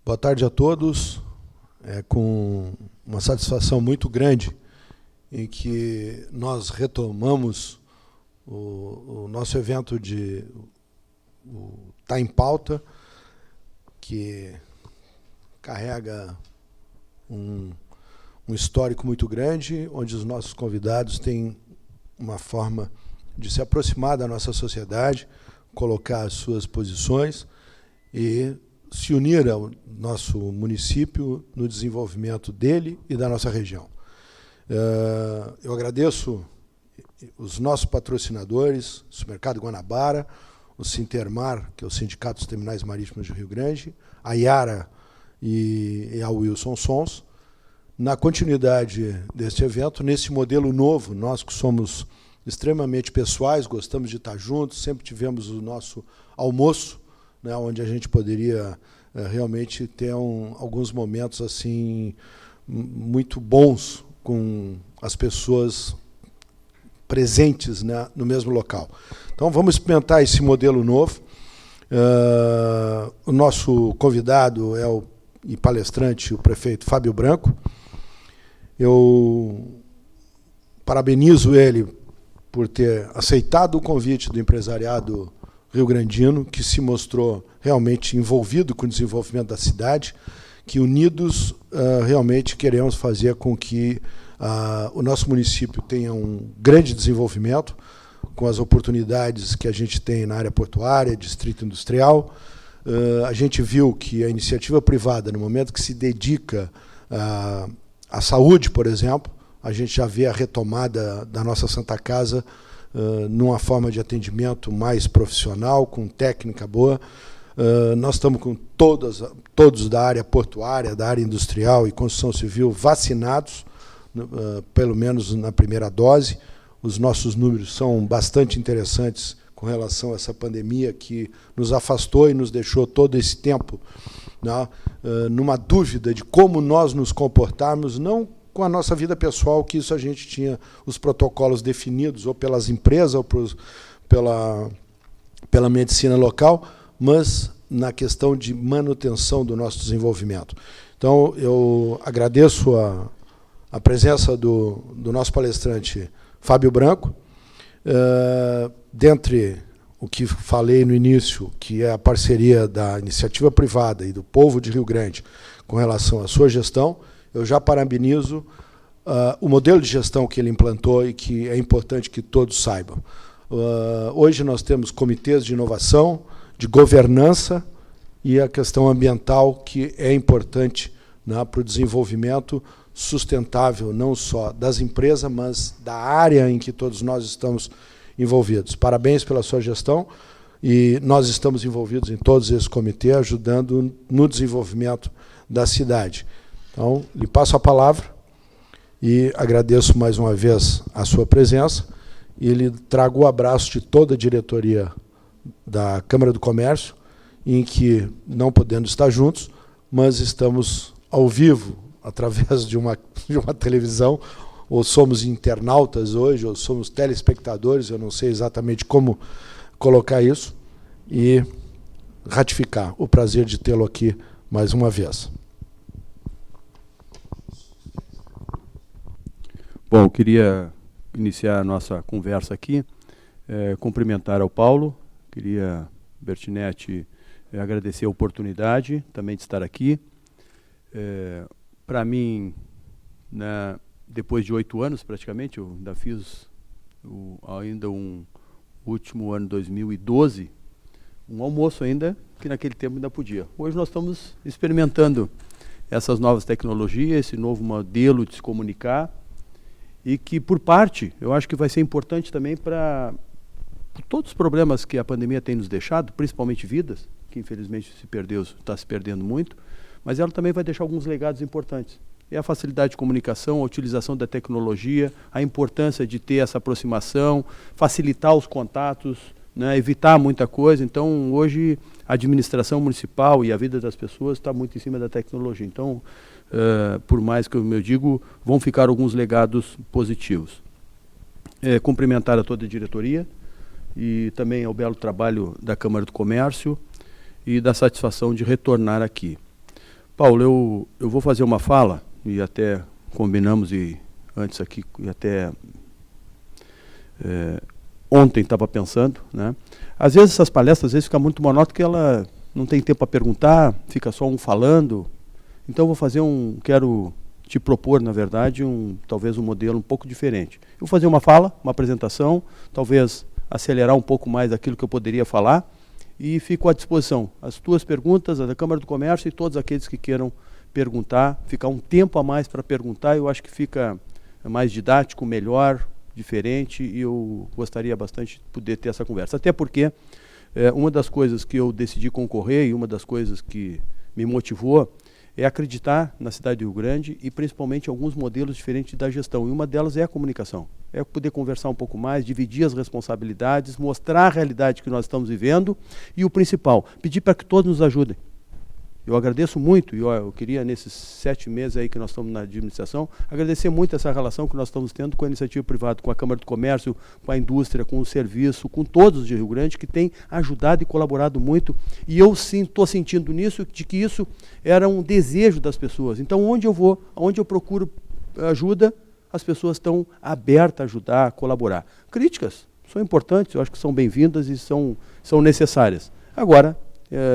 Boa tarde a todos. É com uma satisfação muito grande em que nós retomamos o nosso evento de Tá em Pauta, que carrega um histórico muito grande, onde os nossos convidados têm uma forma de se aproximar da nossa sociedade, colocar as suas posições e se unir ao nosso município no desenvolvimento dele e da nossa região. Eu agradeço os nossos patrocinadores, o Supermercado Guanabara, o Sintermar, que é o Sindicato dos Terminais Marítimos do Rio Grande, a Iara e a Wilson Sons. Na continuidade deste evento, nesse modelo novo, nós que somos extremamente pessoais, gostamos de estar juntos, sempre tivemos o nosso almoço, né, onde a gente poderia realmente ter alguns momentos assim muito bons com as pessoas presentes, né, no mesmo local. Então, vamos experimentar esse modelo novo. O nosso convidado e palestrante, o prefeito Fábio Branco. Eu parabenizo ele por ter aceitado o convite do empresariado rio-grandino, que se mostrou realmente envolvido com o desenvolvimento da cidade, que unidos realmente queremos fazer com que o nosso município tenha um grande desenvolvimento, com as oportunidades que a gente tem na área portuária, distrito industrial. A gente viu que a iniciativa privada, no momento que se dedica à saúde, por exemplo, a gente já vê a retomada da nossa Santa Casa numa forma de atendimento mais profissional, com técnica boa. Nós estamos com todos da área portuária, da área industrial e construção civil vacinados, pelo menos na primeira dose. Os nossos números são bastante interessantes com relação a essa pandemia que nos afastou e nos deixou todo esse tempo, né, numa dúvida de como nós nos comportarmos, não com a nossa vida pessoal, que isso a gente tinha os protocolos definidos, ou pelas empresas, ou pela medicina local, mas na questão de manutenção do nosso desenvolvimento. Então, eu agradeço a presença do nosso palestrante Fábio Branco. Dentre o que falei no início, que é a parceria da iniciativa privada e do povo de Rio Grande com relação à sua gestão, eu já parabenizo o modelo de gestão que ele implantou e que é importante que todos saibam. Hoje nós temos comitês de inovação, de governança e a questão ambiental, que é importante, né, para o desenvolvimento sustentável, não só das empresas, mas da área em que todos nós estamos envolvidos. Parabéns pela sua gestão, e nós estamos envolvidos em todos esses comitês, ajudando no desenvolvimento da cidade. Então, lhe passo a palavra e agradeço mais uma vez a sua presença e lhe trago o abraço de toda a diretoria da Câmara do Comércio, em que, não podendo estar juntos, mas estamos ao vivo, através de uma televisão, ou somos internautas hoje, ou somos telespectadores, eu não sei exatamente como colocar isso, e ratificar o prazer de tê-lo aqui mais uma vez. Bom, eu queria iniciar a nossa conversa aqui, cumprimentar ao Paulo, queria, Bertinetti, agradecer a oportunidade também de estar aqui. Para mim, né, depois de 8 anos praticamente, eu ainda fiz ainda um último ano, 2012, um almoço ainda, que naquele tempo ainda podia. Hoje nós estamos experimentando essas novas tecnologias, esse novo modelo de se comunicar, e que, por parte, eu acho que vai ser importante também para todos os problemas que a pandemia tem nos deixado, principalmente vidas, que infelizmente está se perdendo muito, mas ela também vai deixar alguns legados importantes. É a facilidade de comunicação, a utilização da tecnologia, a importância de ter essa aproximação, facilitar os contatos, né, evitar muita coisa. Então, hoje, a administração municipal e a vida das pessoas está muito em cima da tecnologia. Então, por mais que eu digo, vão ficar alguns legados positivos. Cumprimentar a toda a diretoria e também ao belo trabalho da Câmara do Comércio e da satisfação de retornar aqui. Paulo, eu vou fazer uma fala, e até combinamos, e antes aqui, e até ontem estava pensando, né? Às vezes essas palestras, fica muito monótono, porque ela não tem tempo para perguntar, fica só um falando. Então eu vou fazer quero te propor, na verdade, talvez um modelo um pouco diferente. Eu vou fazer uma fala, uma apresentação, talvez acelerar um pouco mais aquilo que eu poderia falar, e fico à disposição. As tuas perguntas, a da Câmara do Comércio e todos aqueles que queiram perguntar, ficar um tempo a mais para perguntar, eu acho que fica mais didático, melhor, diferente, e eu gostaria bastante de poder ter essa conversa. Até porque uma das coisas que eu decidi concorrer e uma das coisas que me motivou é acreditar na cidade do Rio Grande e principalmente alguns modelos diferentes da gestão. E uma delas é a comunicação. É poder conversar um pouco mais, dividir as responsabilidades, mostrar a realidade que nós estamos vivendo e o principal, pedir para que todos nos ajudem. Eu agradeço muito, e eu queria, nesses 7 meses aí que nós estamos na administração, agradecer muito essa relação que nós estamos tendo com a iniciativa privada, com a Câmara do Comércio, com a indústria, com o serviço, com todos de Rio Grande, que têm ajudado e colaborado muito. E eu estou sentindo nisso, de que isso era um desejo das pessoas. Então, onde eu vou, onde eu procuro ajuda, as pessoas estão abertas a ajudar, a colaborar. Críticas são importantes, eu acho que são bem-vindas e são necessárias. Agora,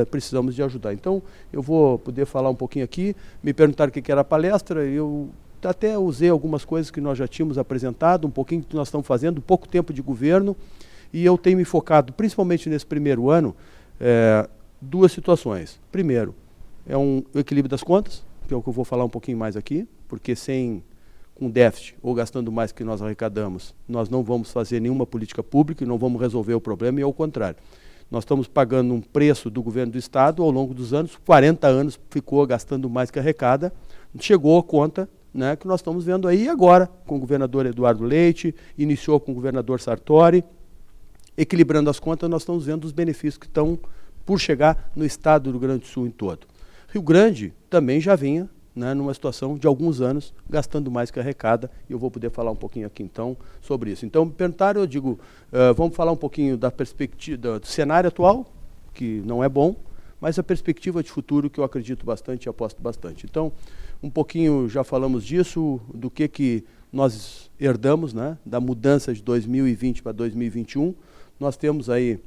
precisamos de ajudar. Então, eu vou poder falar um pouquinho aqui. Me perguntaram o que era a palestra, eu até usei algumas coisas que nós já tínhamos apresentado, um pouquinho que nós estamos fazendo, pouco tempo de governo, e eu tenho me focado, principalmente nesse primeiro ano, 2 situações. Primeiro, o equilíbrio das contas, que é o que eu vou falar um pouquinho mais aqui, porque com déficit ou gastando mais que nós arrecadamos, nós não vamos fazer nenhuma política pública e não vamos resolver o problema, e ao contrário. Nós estamos pagando um preço do governo do Estado ao longo dos anos, 40 anos ficou gastando mais que arrecada, chegou a conta, né, que nós estamos vendo aí agora, com o governador Eduardo Leite, iniciou com o governador Sartori, equilibrando as contas, nós estamos vendo os benefícios que estão por chegar no Estado do Rio Grande do Sul em todo. Rio Grande também já vinha, né, numa situação de alguns anos, gastando mais que arrecada, e eu vou poder falar um pouquinho aqui, então, sobre isso. Então, me perguntaram, eu digo, vamos falar um pouquinho da perspectiva, do cenário atual, que não é bom, mas a perspectiva de futuro que eu acredito bastante e aposto bastante. Então, um pouquinho, já falamos disso, do que nós herdamos, né, da mudança de 2020 para 2021. Nós temos aí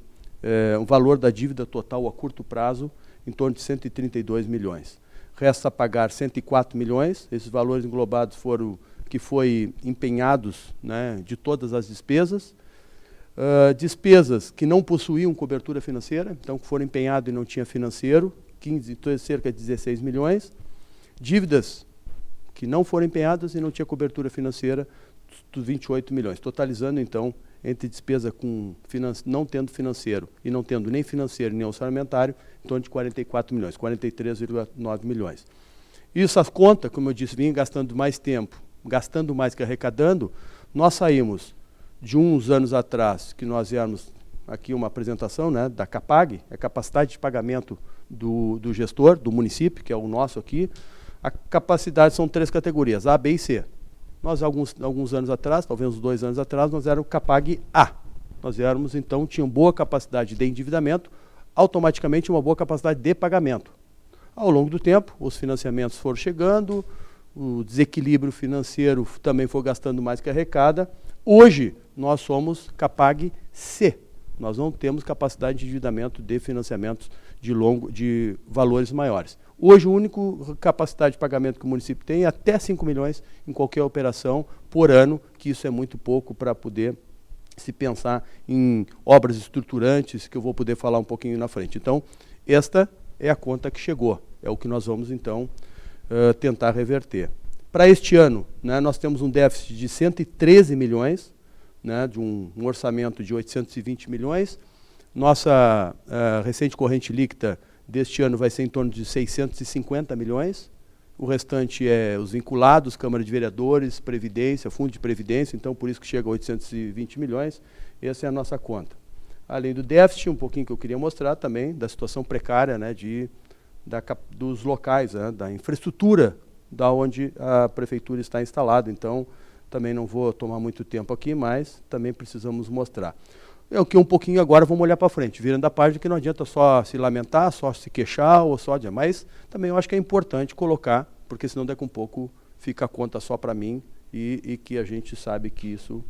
um valor da dívida total a curto prazo em torno de 132 milhões. Resta pagar 104 milhões, esses valores englobados foram que foi empenhados, né, de todas as despesas. Despesas que não possuíam cobertura financeira, então que foram empenhados e não tinha financeiro, cerca de 16 milhões. Dívidas que não foram empenhadas e não tinha cobertura financeira, 28 milhões, totalizando então entre despesa não tendo financeiro e não tendo nem financeiro nem orçamentário, em torno de 44 milhões, 43,9 milhões. Isso as contas, como eu disse, vinha gastando mais tempo, gastando mais que arrecadando. Nós saímos de uns anos atrás, que nós viemos aqui uma apresentação, né, da CAPAG, a capacidade de pagamento do gestor, do município, que é o nosso aqui. A capacidade são 3 categorias, A, B e C. Nós, alguns anos atrás, talvez uns 2 anos atrás, nós éramos CAPAG A. Nós éramos, então, tinham boa capacidade de endividamento, automaticamente uma boa capacidade de pagamento. Ao longo do tempo, os financiamentos foram chegando, o desequilíbrio financeiro também foi gastando mais que arrecada. Hoje, nós somos CAPAG C. Nós não temos capacidade de endividamento de financiamentos de valores maiores. Hoje, a única capacidade de pagamento que o município tem é até 5 milhões em qualquer operação por ano, que isso é muito pouco para poder se pensar em obras estruturantes, que eu vou poder falar um pouquinho na frente. Então, esta é a conta que chegou, é o que nós vamos, então, tentar reverter. Para este ano, né, nós temos um déficit de 113 milhões, né, de um orçamento de 820 milhões. Nossa receita corrente líquida deste ano vai ser em torno de 650 milhões. O restante é os vinculados, Câmara de Vereadores, Previdência, Fundo de Previdência, então por isso que chega a 820 milhões. Essa é a nossa conta. Além do déficit, um pouquinho que eu queria mostrar também, da situação precária, né, dos locais, né, da infraestrutura da onde a prefeitura está instalada. Então, também não vou tomar muito tempo aqui, mas também precisamos mostrar. é o que um pouquinho agora vamos olhar para frente, virando a página, que não adianta só se lamentar, só se queixar, ou só mas também eu acho que é importante colocar, porque senão daqui a um pouco fica a conta só para mim, e que a gente sabe que isso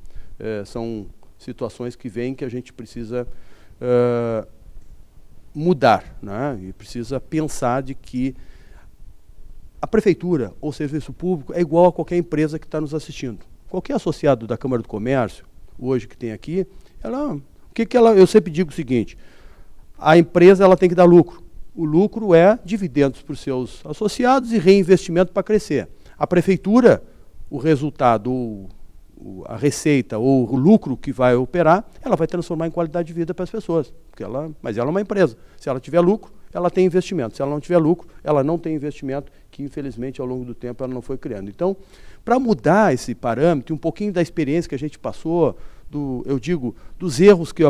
são situações que vêm que a gente precisa mudar, né? E precisa pensar de que a prefeitura ou serviço público é igual a qualquer empresa que está nos assistindo. Qualquer associado da Câmara do Comércio, hoje que tem aqui, eu sempre digo o seguinte, a empresa ela tem que dar lucro. O lucro é dividendos para os seus associados e reinvestimento para crescer. A prefeitura, o resultado, a receita ou o lucro que vai operar, ela vai transformar em qualidade de vida para as pessoas. Mas ela é uma empresa. Se ela tiver lucro, ela tem investimento. Se ela não tiver lucro, ela não tem investimento, que infelizmente ao longo do tempo ela não foi criando. Então, para mudar esse parâmetro, um pouquinho da experiência que a gente passou, dos erros que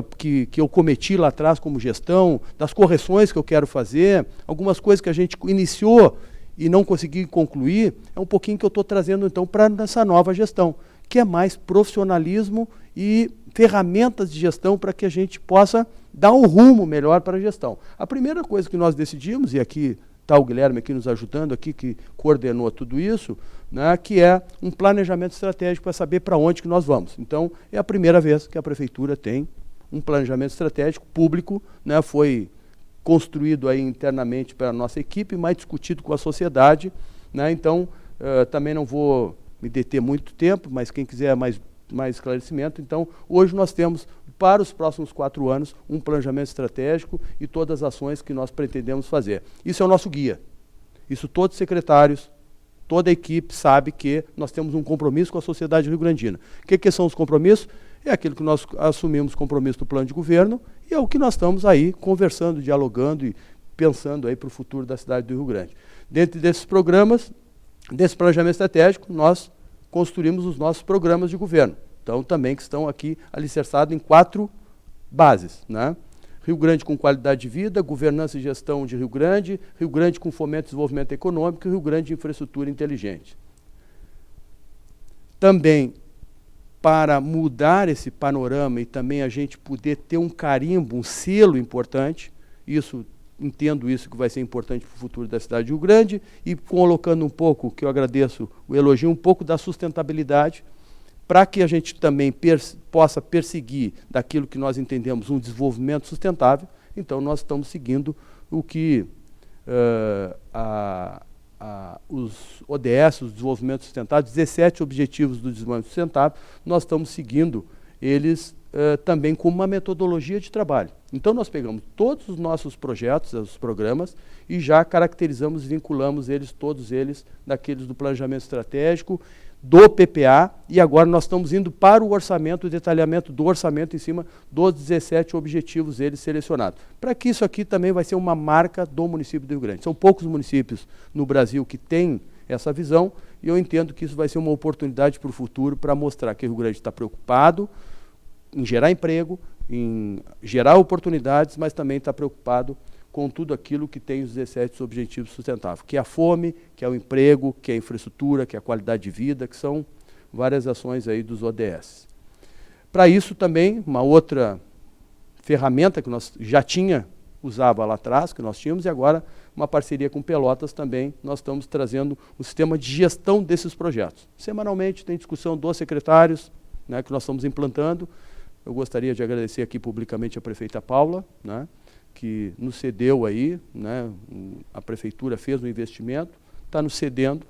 eu cometi lá atrás como gestão, das correções que eu quero fazer, algumas coisas que a gente iniciou e não consegui concluir, é um pouquinho que eu estou trazendo então para essa nova gestão, que é mais profissionalismo e ferramentas de gestão para que a gente possa dar um rumo melhor para a gestão. A primeira coisa que nós decidimos, e aqui está o Guilherme aqui nos ajudando, aqui, que coordenou tudo isso, né, que é um planejamento estratégico para saber para onde que nós vamos. Então, é a primeira vez que a prefeitura tem um planejamento estratégico público, né, foi construído aí internamente pela nossa equipe, mas discutido com a sociedade, né, então, também não vou me deter muito tempo, mas quem quiser mais esclarecimento, então, hoje nós temos, para os próximos 4 anos, um planejamento estratégico e todas as ações que nós pretendemos fazer. Isso é o nosso guia. Isso todos os secretários, toda a equipe sabe que nós temos um compromisso com a sociedade rio-grandina. O que são os compromissos? É aquilo que nós assumimos compromisso do plano de governo e é o que nós estamos aí conversando, dialogando e pensando aí para o futuro da cidade do Rio Grande. Dentro desses programas, desse planejamento estratégico, nós construímos os nossos programas de governo. Então, também que estão aqui alicerçados em 4 bases, né? Rio Grande com qualidade de vida, governança e gestão de Rio Grande com fomento e desenvolvimento econômico e Rio Grande de infraestrutura inteligente. Também, para mudar esse panorama e também a gente poder ter um carimbo, um selo importante, entendo isso que vai ser importante para o futuro da cidade de Rio Grande, e colocando um pouco, que eu agradeço o elogio, um pouco da sustentabilidade, para que a gente também possa perseguir daquilo que nós entendemos um desenvolvimento sustentável. Então, nós estamos seguindo o que os ODS, os desenvolvimentos sustentáveis, 17 objetivos do desenvolvimento sustentável, nós estamos seguindo eles também como uma metodologia de trabalho. Então, nós pegamos todos os nossos projetos, os programas, e já caracterizamos, vinculamos todos eles, daqueles do planejamento estratégico, do PPA, e agora nós estamos indo para o orçamento, o detalhamento do orçamento em cima dos 17 objetivos eles selecionados. Para que isso aqui também vai ser uma marca do município do Rio Grande. São poucos municípios no Brasil que têm essa visão, e eu entendo que isso vai ser uma oportunidade para o futuro, para mostrar que o Rio Grande está preocupado em gerar emprego, em gerar oportunidades, mas também está preocupado com tudo aquilo que tem os 17 objetivos sustentáveis, que é a fome, que é o emprego, que é a infraestrutura, que é a qualidade de vida, que são várias ações aí dos ODS. Para isso também, uma outra ferramenta que nós já usava lá atrás, que nós tínhamos, e agora uma parceria com Pelotas também, nós estamos trazendo um sistema de gestão desses projetos. Semanalmente tem discussão dos secretários, né, que nós estamos implantando. Eu gostaria de agradecer aqui publicamente a prefeita Paula, né, que nos cedeu aí, né, a prefeitura fez um investimento, está nos cedendo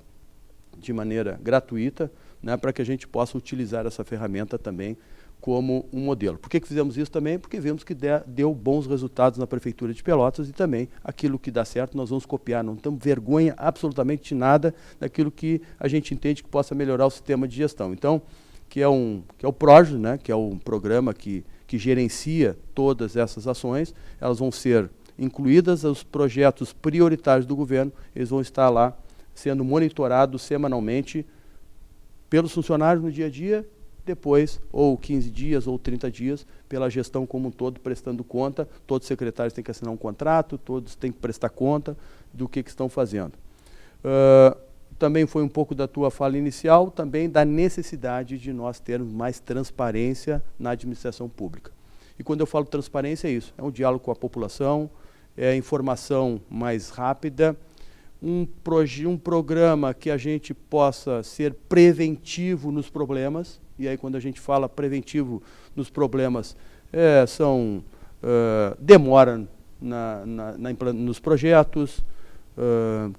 de maneira gratuita, né, para que a gente possa utilizar essa ferramenta também como um modelo. Por que fizemos isso também? Porque vimos que deu bons resultados na Prefeitura de Pelotas e também aquilo que dá certo nós vamos copiar, não temos vergonha absolutamente nada daquilo que a gente entende que possa melhorar o sistema de gestão. Então, que é o PROGE, né, que é um programa que gerencia todas essas ações, elas vão ser incluídas aos projetos prioritários do governo, eles vão estar lá sendo monitorados semanalmente pelos funcionários no dia a dia, depois, ou 15 dias, ou 30 dias, pela gestão como um todo, prestando conta. Todos os secretários têm que assinar um contrato, todos têm que prestar conta do que estão fazendo. Também foi um pouco da tua fala inicial, também da necessidade de nós termos mais transparência na administração pública. E quando eu falo transparência é isso, é um diálogo com a população, é informação mais rápida, um programa que a gente possa ser preventivo nos problemas, e aí quando a gente fala preventivo nos problemas, demora nos projetos,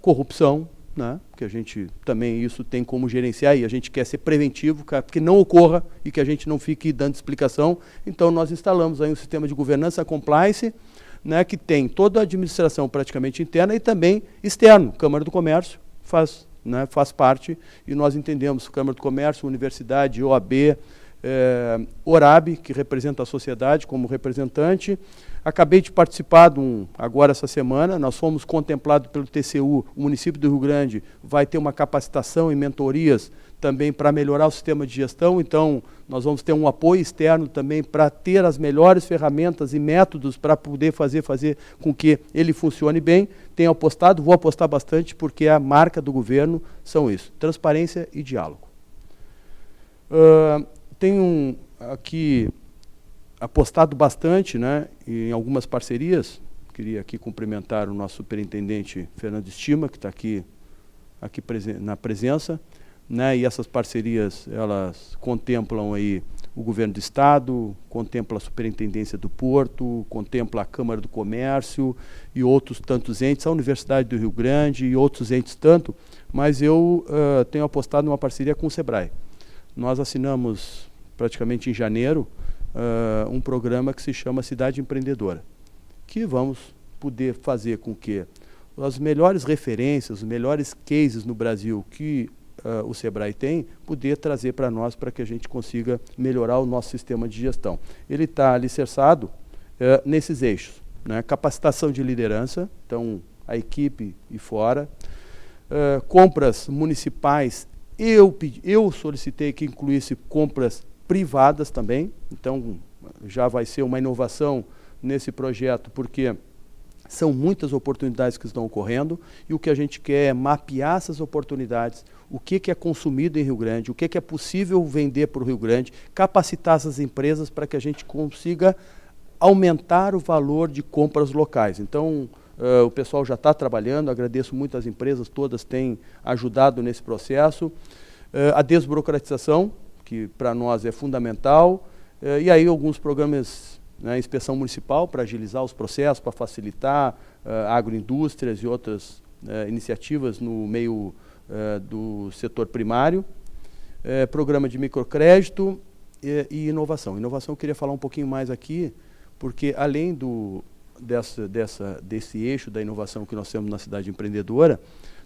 corrupção, né? Que a gente também isso tem como gerenciar e a gente quer ser preventivo, que não ocorra e que a gente não fique dando explicação. Então nós instalamos aí um sistema de governança compliance, né, que tem toda a administração praticamente interna e também externo. Câmara do Comércio faz parte, e nós entendemos Câmara do Comércio, Universidade, OAB, ORAB, que representa a sociedade como representante. Acabei de participar agora essa semana, nós fomos contemplados pelo TCU, o município do Rio Grande vai ter uma capacitação e mentorias também para melhorar o sistema de gestão, então nós vamos ter um apoio externo também para ter as melhores ferramentas e métodos para poder fazer com que ele funcione bem. Tenho apostado, vou apostar bastante, porque a marca do governo são isso, transparência e diálogo. Tenho aqui apostado bastante, né, em algumas parcerias. Queria aqui cumprimentar o nosso superintendente Fernando Estima, que está aqui na presença, né, e essas parcerias, elas contemplam aí o governo do estado, contempla a superintendência do Porto, contempla a Câmara do Comércio e outros tantos entes, a Universidade do Rio Grande e outros entes tanto, mas eu tenho apostado numa parceria com o Sebrae. Nós assinamos praticamente em janeiro um programa que se chama Cidade Empreendedora, que vamos poder fazer com que as melhores referências, os melhores cases no Brasil que o Sebrae tem, poder trazer para nós, para que a gente consiga melhorar o nosso sistema de gestão. Ele está alicerçado nesses eixos, né? Capacitação de liderança, então a equipe e fora, compras municipais, eu solicitei que incluísse compras privadas também, então já vai ser uma inovação nesse projeto, porque são muitas oportunidades que estão ocorrendo, e o que a gente quer é mapear essas oportunidades, o que é consumido em Rio Grande, o que é possível vender para o Rio Grande, capacitar essas empresas para que a gente consiga aumentar o valor de compras locais. Então, o pessoal já está trabalhando, agradeço muito às empresas, todas têm ajudado nesse processo. A desburocratização, que para nós é fundamental, e aí alguns programas, né, inspeção municipal para agilizar os processos, para facilitar agroindústrias e outras iniciativas no meio do setor primário, programa de microcrédito e inovação. Inovação eu queria falar um pouquinho mais aqui, porque além desse eixo da inovação que nós temos na cidade empreendedora,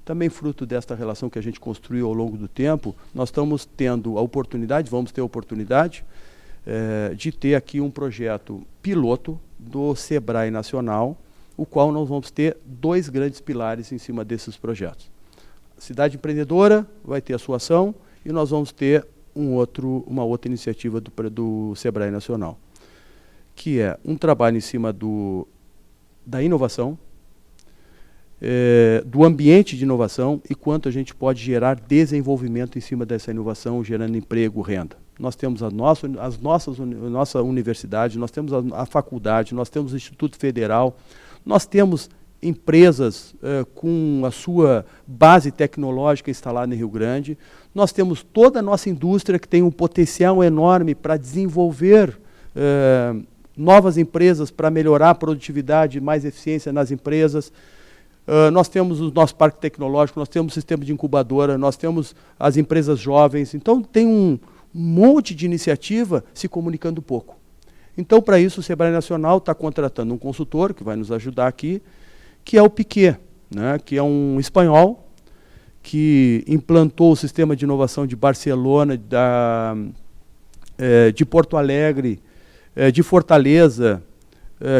também fruto desta relação que a gente construiu ao longo do tempo, nós estamos tendo a oportunidade, vamos ter a oportunidade de ter aqui um projeto piloto do Sebrae Nacional, o qual nós vamos ter 2 grandes pilares em cima desses projetos. A cidade empreendedora vai ter a sua ação e nós vamos ter uma outra iniciativa do Sebrae Nacional, que é um trabalho em cima da inovação, do ambiente de inovação e quanto a gente pode gerar desenvolvimento em cima dessa inovação, gerando emprego, renda. Nós temos a nossa universidade, nós temos a faculdade, nós temos o Instituto Federal, nós temos empresas com a sua base tecnológica instalada em Rio Grande, nós temos toda a nossa indústria que tem um potencial enorme para desenvolver novas empresas, para melhorar a produtividade e mais eficiência nas empresas. Nós temos o nosso parque tecnológico, nós temos o sistema de incubadora, nós temos as empresas jovens, então tem um monte de iniciativa se comunicando pouco. Então, para isso, o Sebrae Nacional está contratando um consultor, que vai nos ajudar aqui, que é o Piquet, né, que é um espanhol, que implantou o sistema de inovação de Barcelona, de Porto Alegre, de Fortaleza,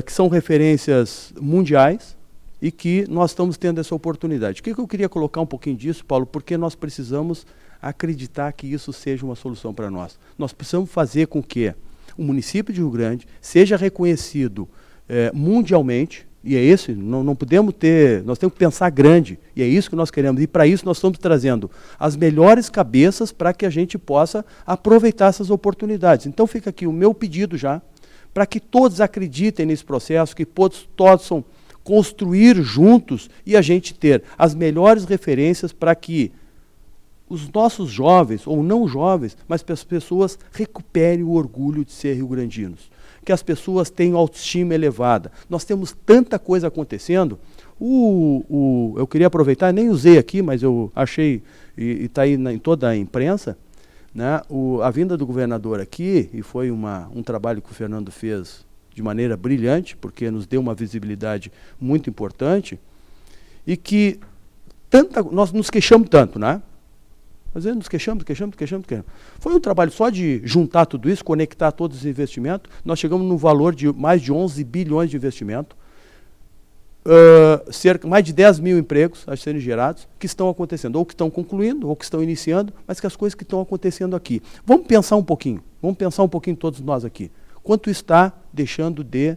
que são referências mundiais, e que nós estamos tendo essa oportunidade. O que eu queria colocar um pouquinho disso, Paulo, porque nós precisamos acreditar que isso seja uma solução para nós. Nós precisamos fazer com que o município de Rio Grande seja reconhecido mundialmente, e é esse, não podemos ter, nós temos que pensar grande, e é isso que nós queremos, e para isso nós estamos trazendo as melhores cabeças para que a gente possa aproveitar essas oportunidades. Então fica aqui o meu pedido já, para que todos acreditem nesse processo, que todos possam construir juntos e a gente ter as melhores referências para que os nossos jovens, ou não jovens, mas as pessoas recuperem o orgulho de ser rio-grandinos, que as pessoas tenham autoestima elevada. Nós temos tanta coisa acontecendo. Eu queria aproveitar, nem usei aqui, mas eu achei, e está aí em toda a imprensa, né, a vinda do governador aqui, e foi um trabalho que o Fernando fez de maneira brilhante, porque nos deu uma visibilidade muito importante, e que nós nos queixamos tanto, né? Às vezes nos queixamos. Foi um trabalho só de juntar tudo isso, conectar todos os investimentos. Nós chegamos no valor de mais de 11 bilhões de investimento, mais de 10 mil empregos a serem gerados, que estão acontecendo, ou que estão concluindo, ou que estão iniciando, mas que as coisas que estão acontecendo aqui. Vamos pensar um pouquinho todos nós aqui. Quanto está deixando de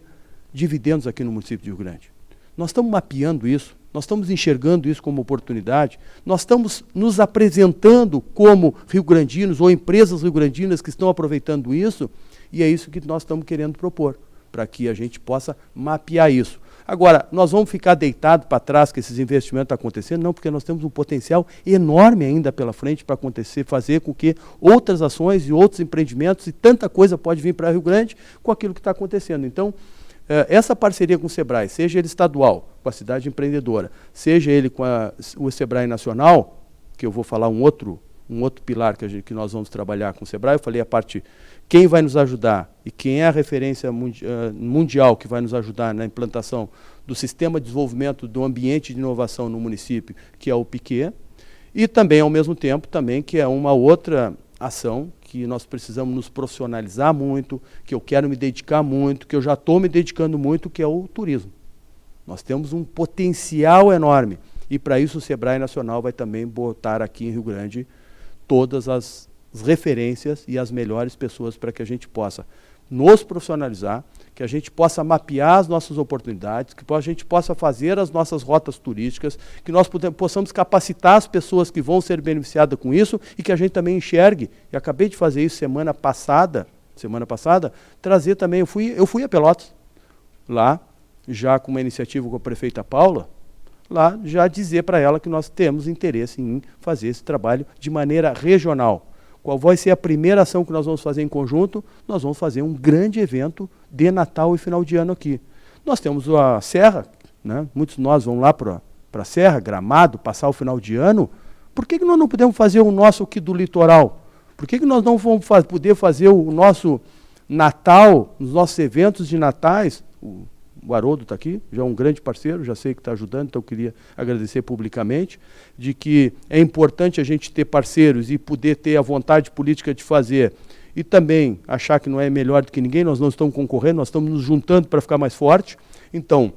dividendos aqui no município de Rio Grande? Nós estamos mapeando isso, nós estamos enxergando isso como oportunidade, nós estamos nos apresentando como rio-grandinos ou empresas rio-grandinas que estão aproveitando isso, e é isso que nós estamos querendo propor, para que a gente possa mapear isso. Agora, nós vamos ficar deitados para trás que esses investimentos estão acontecendo? Não, porque nós temos um potencial enorme ainda pela frente para acontecer, fazer com que outras ações e outros empreendimentos e tanta coisa pode vir para Rio Grande com aquilo que está acontecendo. Então, essa parceria com o SEBRAE, seja ele estadual, com a cidade empreendedora, seja ele com o SEBRAE nacional, que eu vou falar um outro pilar que nós vamos trabalhar com o SEBRAE, eu falei a parte, quem vai nos ajudar e quem é a referência mundial que vai nos ajudar na implantação do Sistema de Desenvolvimento do Ambiente de Inovação no município, que é o PIQUE, e também, ao mesmo tempo, também que é uma outra ação que nós precisamos nos profissionalizar muito, que eu quero me dedicar muito, que eu já estou me dedicando muito, que é o turismo. Nós temos um potencial enorme e para isso o SEBRAE Nacional vai também botar aqui em Rio Grande todas as referências e as melhores pessoas para que a gente possa nos profissionalizar, que a gente possa mapear as nossas oportunidades, que a gente possa fazer as nossas rotas turísticas, que nós possamos capacitar as pessoas que vão ser beneficiadas com isso e que a gente também enxergue. E acabei de fazer isso semana passada, trazer também, eu fui a Pelotas, lá, já com uma iniciativa com a prefeita Paula, lá já dizer para ela que nós temos interesse em fazer esse trabalho de maneira regional. Qual vai ser a primeira ação que nós vamos fazer em conjunto? Nós vamos fazer um grande evento de Natal e final de ano aqui. Nós temos a Serra, né? Muitos de nós vão lá para a Serra, Gramado, passar o final de ano. Por que nós não podemos fazer o nosso aqui do litoral? Por que nós não vamos poder fazer o nosso Natal, os nossos eventos de natais? O Haroldo está aqui, já é um grande parceiro, já sei que está ajudando, então eu queria agradecer publicamente, de que é importante a gente ter parceiros e poder ter a vontade política de fazer, e também achar que não é melhor do que ninguém, nós não estamos concorrendo, nós estamos nos juntando para ficar mais forte. Então,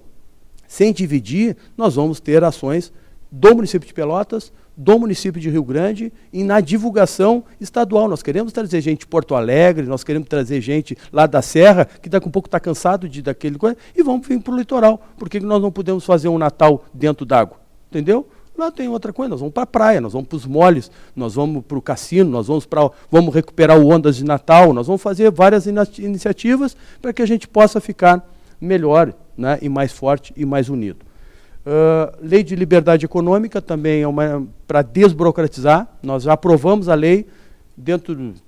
sem dividir, nós vamos ter ações do município de Pelotas, do município de Rio Grande e na divulgação estadual. Nós queremos trazer gente de Porto Alegre, nós queremos trazer gente lá da Serra, que daqui a um pouco está cansado daquele coisa, e vamos vir para o litoral. Por que nós não podemos fazer um Natal dentro d'água? Entendeu? Lá tem outra coisa, nós vamos para a praia, nós vamos para os moles, nós vamos para o cassino, nós vamos recuperar o Ondas de Natal, nós vamos fazer várias iniciativas para que a gente possa ficar melhor, né, e mais forte e mais unido. Lei de liberdade econômica também é para desburocratizar. Nós já aprovamos a lei,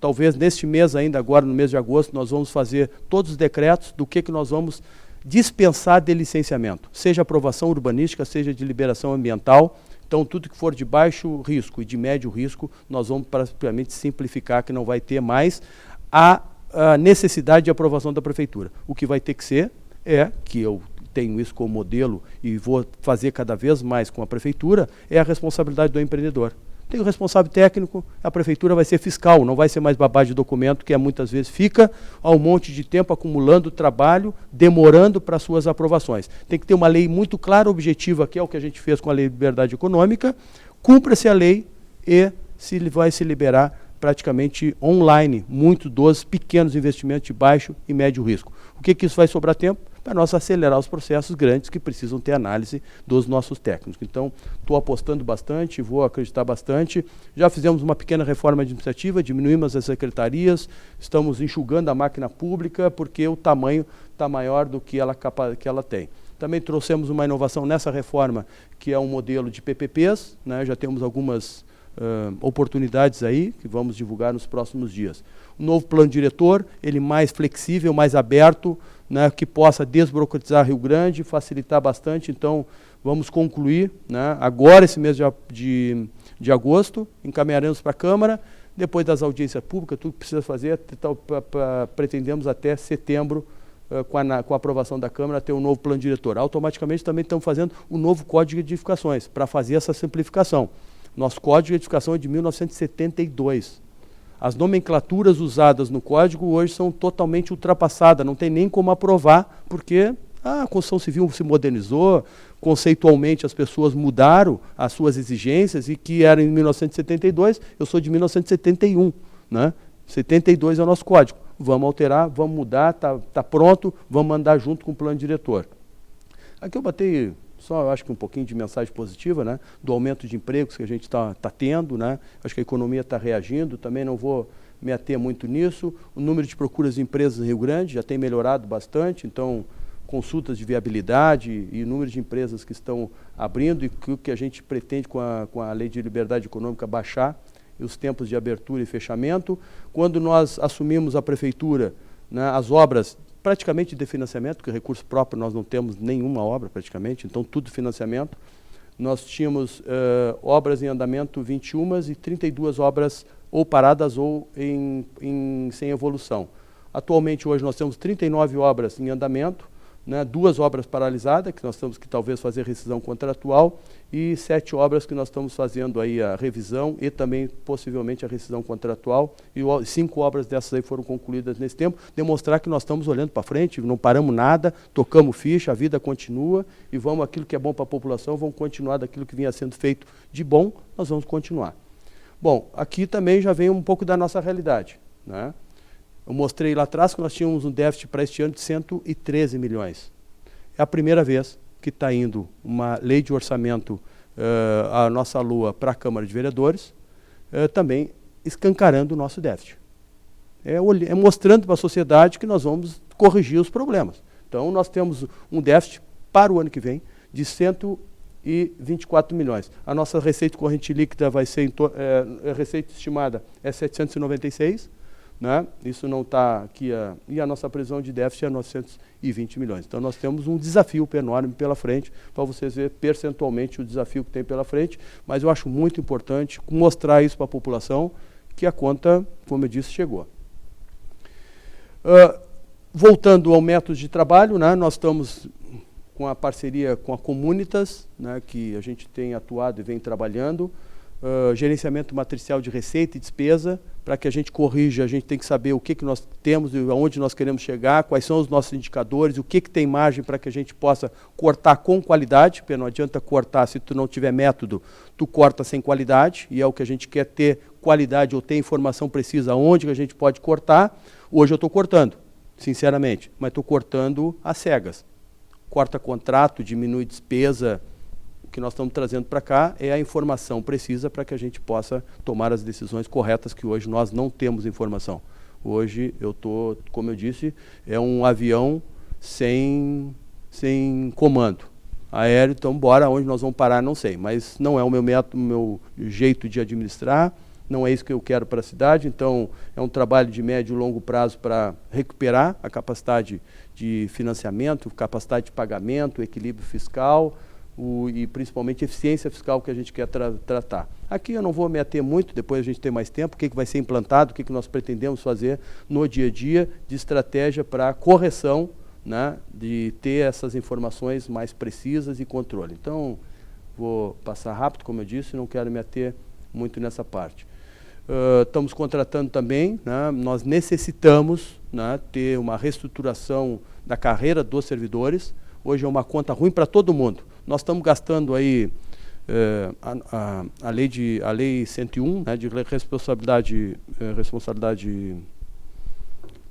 talvez neste mês ainda, agora no mês de agosto, nós vamos fazer todos os decretos do que nós vamos dispensar de licenciamento, seja aprovação urbanística, seja de liberação ambiental. Então, tudo que for de baixo risco e de médio risco, nós vamos praticamente simplificar, que não vai ter mais a necessidade de aprovação da prefeitura. O que vai ter que ser que eu tenho isso como modelo e vou fazer cada vez mais com a prefeitura, é a responsabilidade do empreendedor. Tem o responsável técnico, a prefeitura vai ser fiscal, não vai ser mais babá de documento, que muitas vezes fica há um monte de tempo acumulando trabalho, demorando para suas aprovações. Tem que ter uma lei muito clara, objetiva, que é o que a gente fez com a Lei de Liberdade Econômica, cumpra-se a lei e vai se liberar praticamente online, muito dos pequenos investimentos de baixo e médio risco. O que isso vai sobrar tempo? para nós acelerar os processos grandes que precisam ter análise dos nossos técnicos. Então, estou apostando bastante, vou acreditar bastante. Já fizemos uma pequena reforma administrativa, diminuímos as secretarias, estamos enxugando a máquina pública, porque o tamanho está maior do que ela tem. Também trouxemos uma inovação nessa reforma, que é um modelo de PPPs, né? Já temos algumas oportunidades aí, que vamos divulgar nos próximos dias. Um novo plano diretor, ele mais flexível, mais aberto, né? Que possa desburocratizar Rio Grande, facilitar bastante. Então, vamos concluir, né? Agora, esse mês de agosto, encaminharemos para a Câmara, depois das audiências públicas, tudo que precisa fazer, pretendemos até setembro, com a aprovação da Câmara, ter um novo plano diretor. Automaticamente também estamos fazendo um novo Código de Edificações, para fazer essa simplificação. Nosso Código de Edificação é de 1972. As nomenclaturas usadas no Código hoje são totalmente ultrapassadas, não tem nem como aprovar, porque a construção civil se modernizou, conceitualmente as pessoas mudaram as suas exigências, e que era em 1972, eu sou de 1971, né? 72 é o nosso Código. Vamos alterar, vamos mudar, tá pronto, vamos andar junto com o plano diretor. Aqui eu botei só, eu acho que um pouquinho de mensagem positiva, né, do aumento de empregos que a gente está tendo, né, acho que a economia está reagindo, também não vou me ater muito nisso. O número de procuras de empresas em Rio Grande já tem melhorado bastante, então consultas de viabilidade e número de empresas que estão abrindo, e que a gente pretende com a Lei de Liberdade Econômica baixar e os tempos de abertura e fechamento. Quando nós assumimos a prefeitura, né, as obras praticamente de financiamento, porque recurso próprio nós não temos nenhuma obra praticamente, então tudo financiamento. Nós tínhamos obras em andamento 21 e 32 obras ou paradas ou sem evolução. Atualmente hoje nós temos 39 obras em andamento, né, 2 obras paralisadas, que nós temos que talvez fazer rescisão contratual, e 7 obras que nós estamos fazendo aí a revisão e também possivelmente a rescisão contratual, e 5 obras dessas aí foram concluídas nesse tempo, demonstrar que nós estamos olhando para frente, não paramos nada, tocamos ficha, a vida continua, e vamos, aquilo que é bom para a população, vamos continuar daquilo que vinha sendo feito de bom, nós vamos continuar. Bom, aqui também já vem um pouco da nossa realidade, né? Eu mostrei lá atrás que nós tínhamos um déficit para este ano de 113 milhões. É a primeira vez que está indo uma lei de orçamento, a nossa LOA, para a Câmara de Vereadores, também escancarando o nosso déficit. É mostrando para a sociedade que nós vamos corrigir os problemas. Então, nós temos um déficit para o ano que vem de 124 milhões. A nossa receita corrente líquida vai ser, a receita estimada é 796, né? Isso não está aqui, e a nossa previsão de déficit é 920 milhões. Então, nós temos um desafio enorme pela frente, para vocês verem percentualmente o desafio que tem pela frente, mas eu acho muito importante mostrar isso para a população, que a conta, como eu disse, chegou. Voltando ao método de trabalho, né, nós estamos com a parceria com a Comunitas, né, que a gente tem atuado e vem trabalhando, gerenciamento matricial de receita e despesa, para que a gente corrija, a gente tem que saber o que nós temos e aonde nós queremos chegar, quais são os nossos indicadores, o que tem margem para que a gente possa cortar com qualidade, porque não adianta cortar se tu não tiver método, tu corta sem qualidade, e é o que a gente quer, ter qualidade ou ter informação precisa onde que a gente pode cortar. Hoje eu estou cortando, sinceramente, mas estou cortando às cegas. Corta contrato, diminui despesa. O que nós estamos trazendo para cá é a informação precisa para que a gente possa tomar as decisões corretas, que hoje nós não temos informação. Hoje eu estou, como eu disse, é um avião sem comando aéreo, então bora, onde nós vamos parar não sei, mas não é o meu método, o meu jeito de administrar, não é isso que eu quero para a cidade, então é um trabalho de médio e longo prazo para recuperar a capacidade de financiamento, capacidade de pagamento, equilíbrio fiscal, e principalmente eficiência fiscal que a gente quer tratar. Aqui eu não vou me ater muito, depois a gente tem mais tempo, o que vai ser implantado, o que nós pretendemos fazer no dia a dia de estratégia para correção, né, de ter essas informações mais precisas e controle. Então, vou passar rápido, como eu disse, não quero me ater muito nessa parte. Estamos contratando também, né, nós necessitamos, né, ter uma reestruturação da carreira dos servidores. Hoje é uma conta ruim para todo mundo. Nós estamos gastando aí a lei 101, né, de responsabilidade,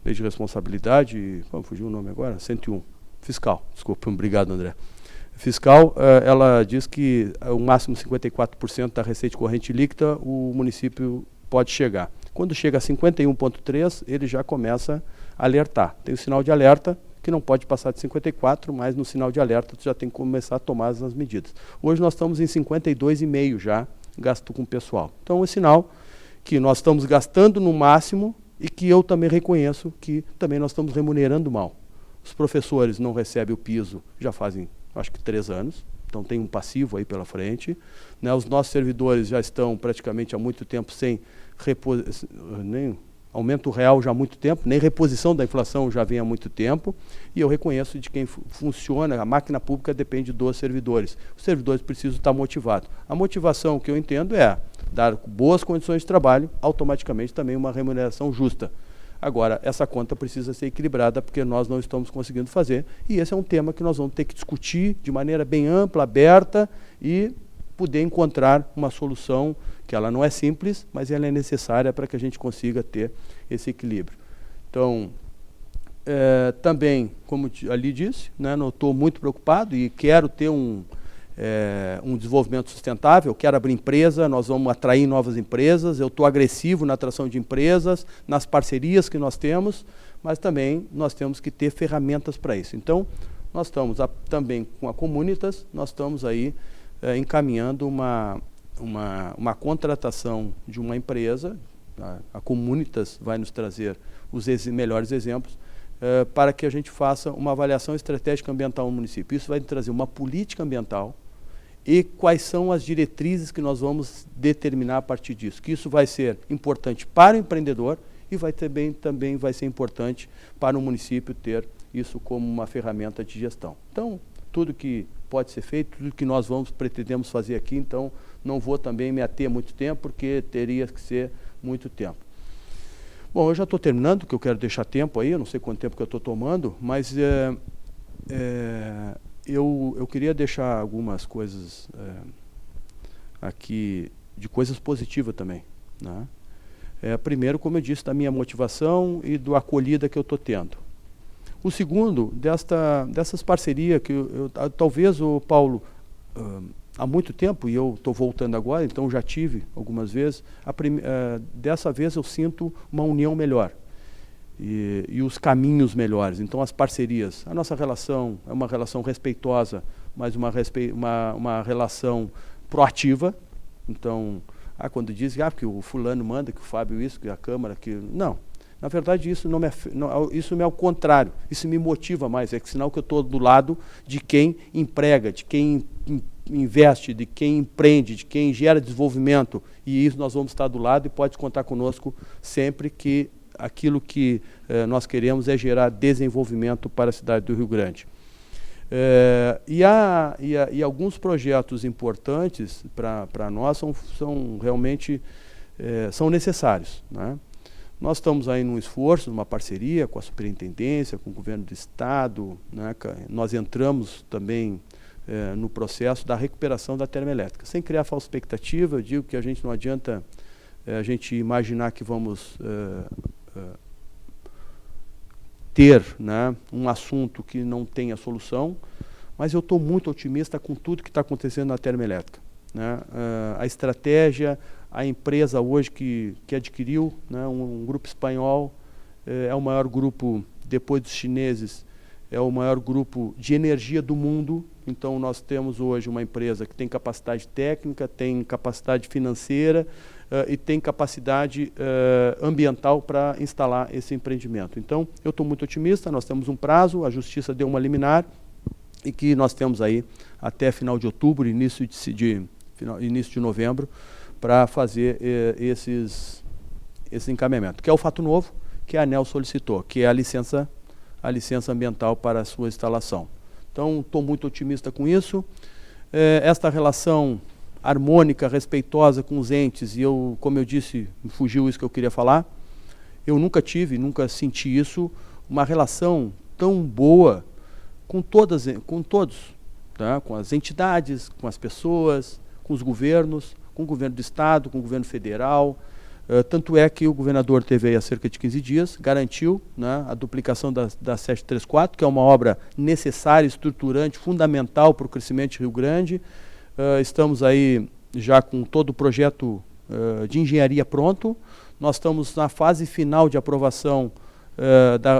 lei de responsabilidade, como fugiu o nome agora? 101. Fiscal, desculpa, obrigado, André. Fiscal, ela diz que o máximo 54% da receita corrente líquida o município pode chegar. Quando chega a 51,3%, ele já começa a alertar. Tem o sinal de alerta, que não pode passar de 54%, mas no sinal de alerta tu já tem que começar a tomar as medidas. Hoje nós estamos em 52,5% já, gasto com o pessoal. Então é sinal que nós estamos gastando no máximo e que eu também reconheço que também nós estamos remunerando mal. Os professores não recebem o piso já fazem, acho que 3 anos, então tem um passivo aí pela frente. Né? Os nossos servidores já estão praticamente há muito tempo sem nem aumento real já há muito tempo, nem reposição da inflação já vem há muito tempo, e eu reconheço de quem funciona, a máquina pública depende dos servidores. Os servidores precisam estar motivados. A motivação que eu entendo é dar boas condições de trabalho, automaticamente também uma remuneração justa. Agora, essa conta precisa ser equilibrada porque nós não estamos conseguindo fazer, e esse é um tema que nós vamos ter que discutir de maneira bem ampla, aberta, e poder encontrar uma solução que ela não é simples, mas ela é necessária para que a gente consiga ter esse equilíbrio. Então, também, como ali disse, né, eu estou muito preocupado e quero ter um desenvolvimento sustentável, quero abrir empresa, nós vamos atrair novas empresas, eu estou agressivo na atração de empresas, nas parcerias que nós temos, mas também nós temos que ter ferramentas para isso. Então, nós estamos também com a Comunitas, nós estamos aí encaminhando uma contratação de uma empresa, a Comunitas vai nos trazer os melhores exemplos, para que a gente faça uma avaliação estratégica ambiental no município. Isso vai trazer uma política ambiental e quais são as diretrizes que nós vamos determinar a partir disso. Que isso vai ser importante para o empreendedor e também vai ser importante para o município ter isso como uma ferramenta de gestão. Então, tudo que pode ser feito, tudo que nós pretendemos fazer aqui, então não vou também me ater muito tempo, porque teria que ser muito tempo. Bom, eu já estou terminando, que eu quero deixar tempo aí, eu não sei quanto tempo que eu estou tomando, mas eu queria deixar algumas coisas aqui, de coisas positivas também. Né? Primeiro, como eu disse, da minha motivação e da acolhida que eu estou tendo. O segundo, dessas parcerias que talvez o Paulo, há muito tempo, e eu estou voltando agora, então já tive algumas vezes, dessa vez eu sinto uma união melhor e os caminhos melhores. Então as parcerias, a nossa relação é uma relação respeitosa, mas uma relação proativa. Então, quando dizem que o fulano manda, que o Fábio isso, que a Câmara, que... Não. Na verdade, isso isso é ao contrário, isso me motiva mais, é sinal que eu estou do lado de quem emprega, de quem investe, de quem empreende, de quem gera desenvolvimento, e isso nós vamos estar do lado e pode contar conosco sempre que aquilo que nós queremos é gerar desenvolvimento para a cidade do Rio Grande. E alguns projetos importantes para nós são realmente são necessários, né? Nós estamos aí num esforço, numa parceria com a Superintendência, com o Governo do Estado, né? Nós entramos também no processo da recuperação da termoelétrica. Sem criar falsa expectativa, eu digo que a gente não adianta a gente imaginar que vamos ter, né, um assunto que não tenha solução, mas eu estou muito otimista com tudo que está acontecendo na termoelétrica. Né? A estratégia, a empresa hoje que adquiriu, né, um grupo espanhol, é o maior grupo, depois dos chineses, é o maior grupo de energia do mundo. Então nós temos hoje uma empresa que tem capacidade técnica, tem capacidade financeira e tem capacidade ambiental para instalar esse empreendimento. Então eu estou muito otimista, nós temos um prazo, a Justiça deu uma liminar, e que nós temos aí até final de outubro, início de novembro, para fazer esse encaminhamento, que é o fato novo que a ANEEL solicitou, que é a licença ambiental para a sua instalação. Então, estou muito otimista com isso. Esta relação harmônica, respeitosa com os entes, e eu, como eu disse, me fugiu isso que eu queria falar, eu nunca senti isso, uma relação tão boa com todos, tá? Com as entidades, com as pessoas, com os governos, com o governo do Estado, com o governo federal, Tanto é que o governador teve aí há cerca de 15 dias, garantiu, né, a duplicação da 734, que é uma obra necessária, estruturante, fundamental para o crescimento de Rio Grande. Estamos aí já com todo o projeto de engenharia pronto. Nós estamos na fase final de aprovação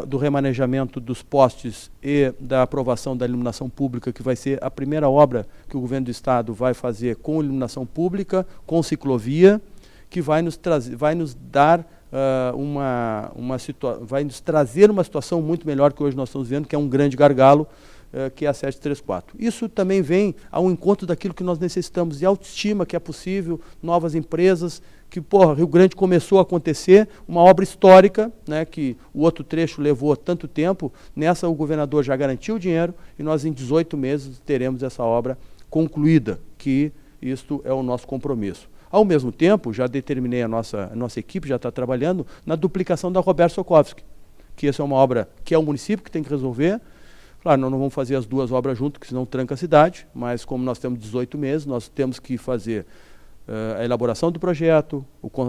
do remanejamento dos postes e da aprovação da iluminação pública, que vai ser a primeira obra que o governo do estado vai fazer com iluminação pública, com ciclovia, que vai nos dar vai nos trazer uma situação muito melhor que hoje nós estamos vendo, que é um grande gargalo, que é a 734. Isso também vem ao encontro daquilo que nós necessitamos de autoestima, que é possível, novas empresas, que, Rio Grande começou a acontecer, uma obra histórica, né, que o outro trecho levou tanto tempo. Nessa o governador já garantiu o dinheiro e nós em 18 meses teremos essa obra concluída, que isto é o nosso compromisso. Ao mesmo tempo, já determinei a nossa equipe, já está trabalhando na duplicação da Roberto Sokovsky, que essa é uma obra que é o município que tem que resolver. Claro, nós não vamos fazer as duas obras juntas, que senão tranca a cidade, mas como nós temos 18 meses, nós temos que fazer a elaboração do projeto,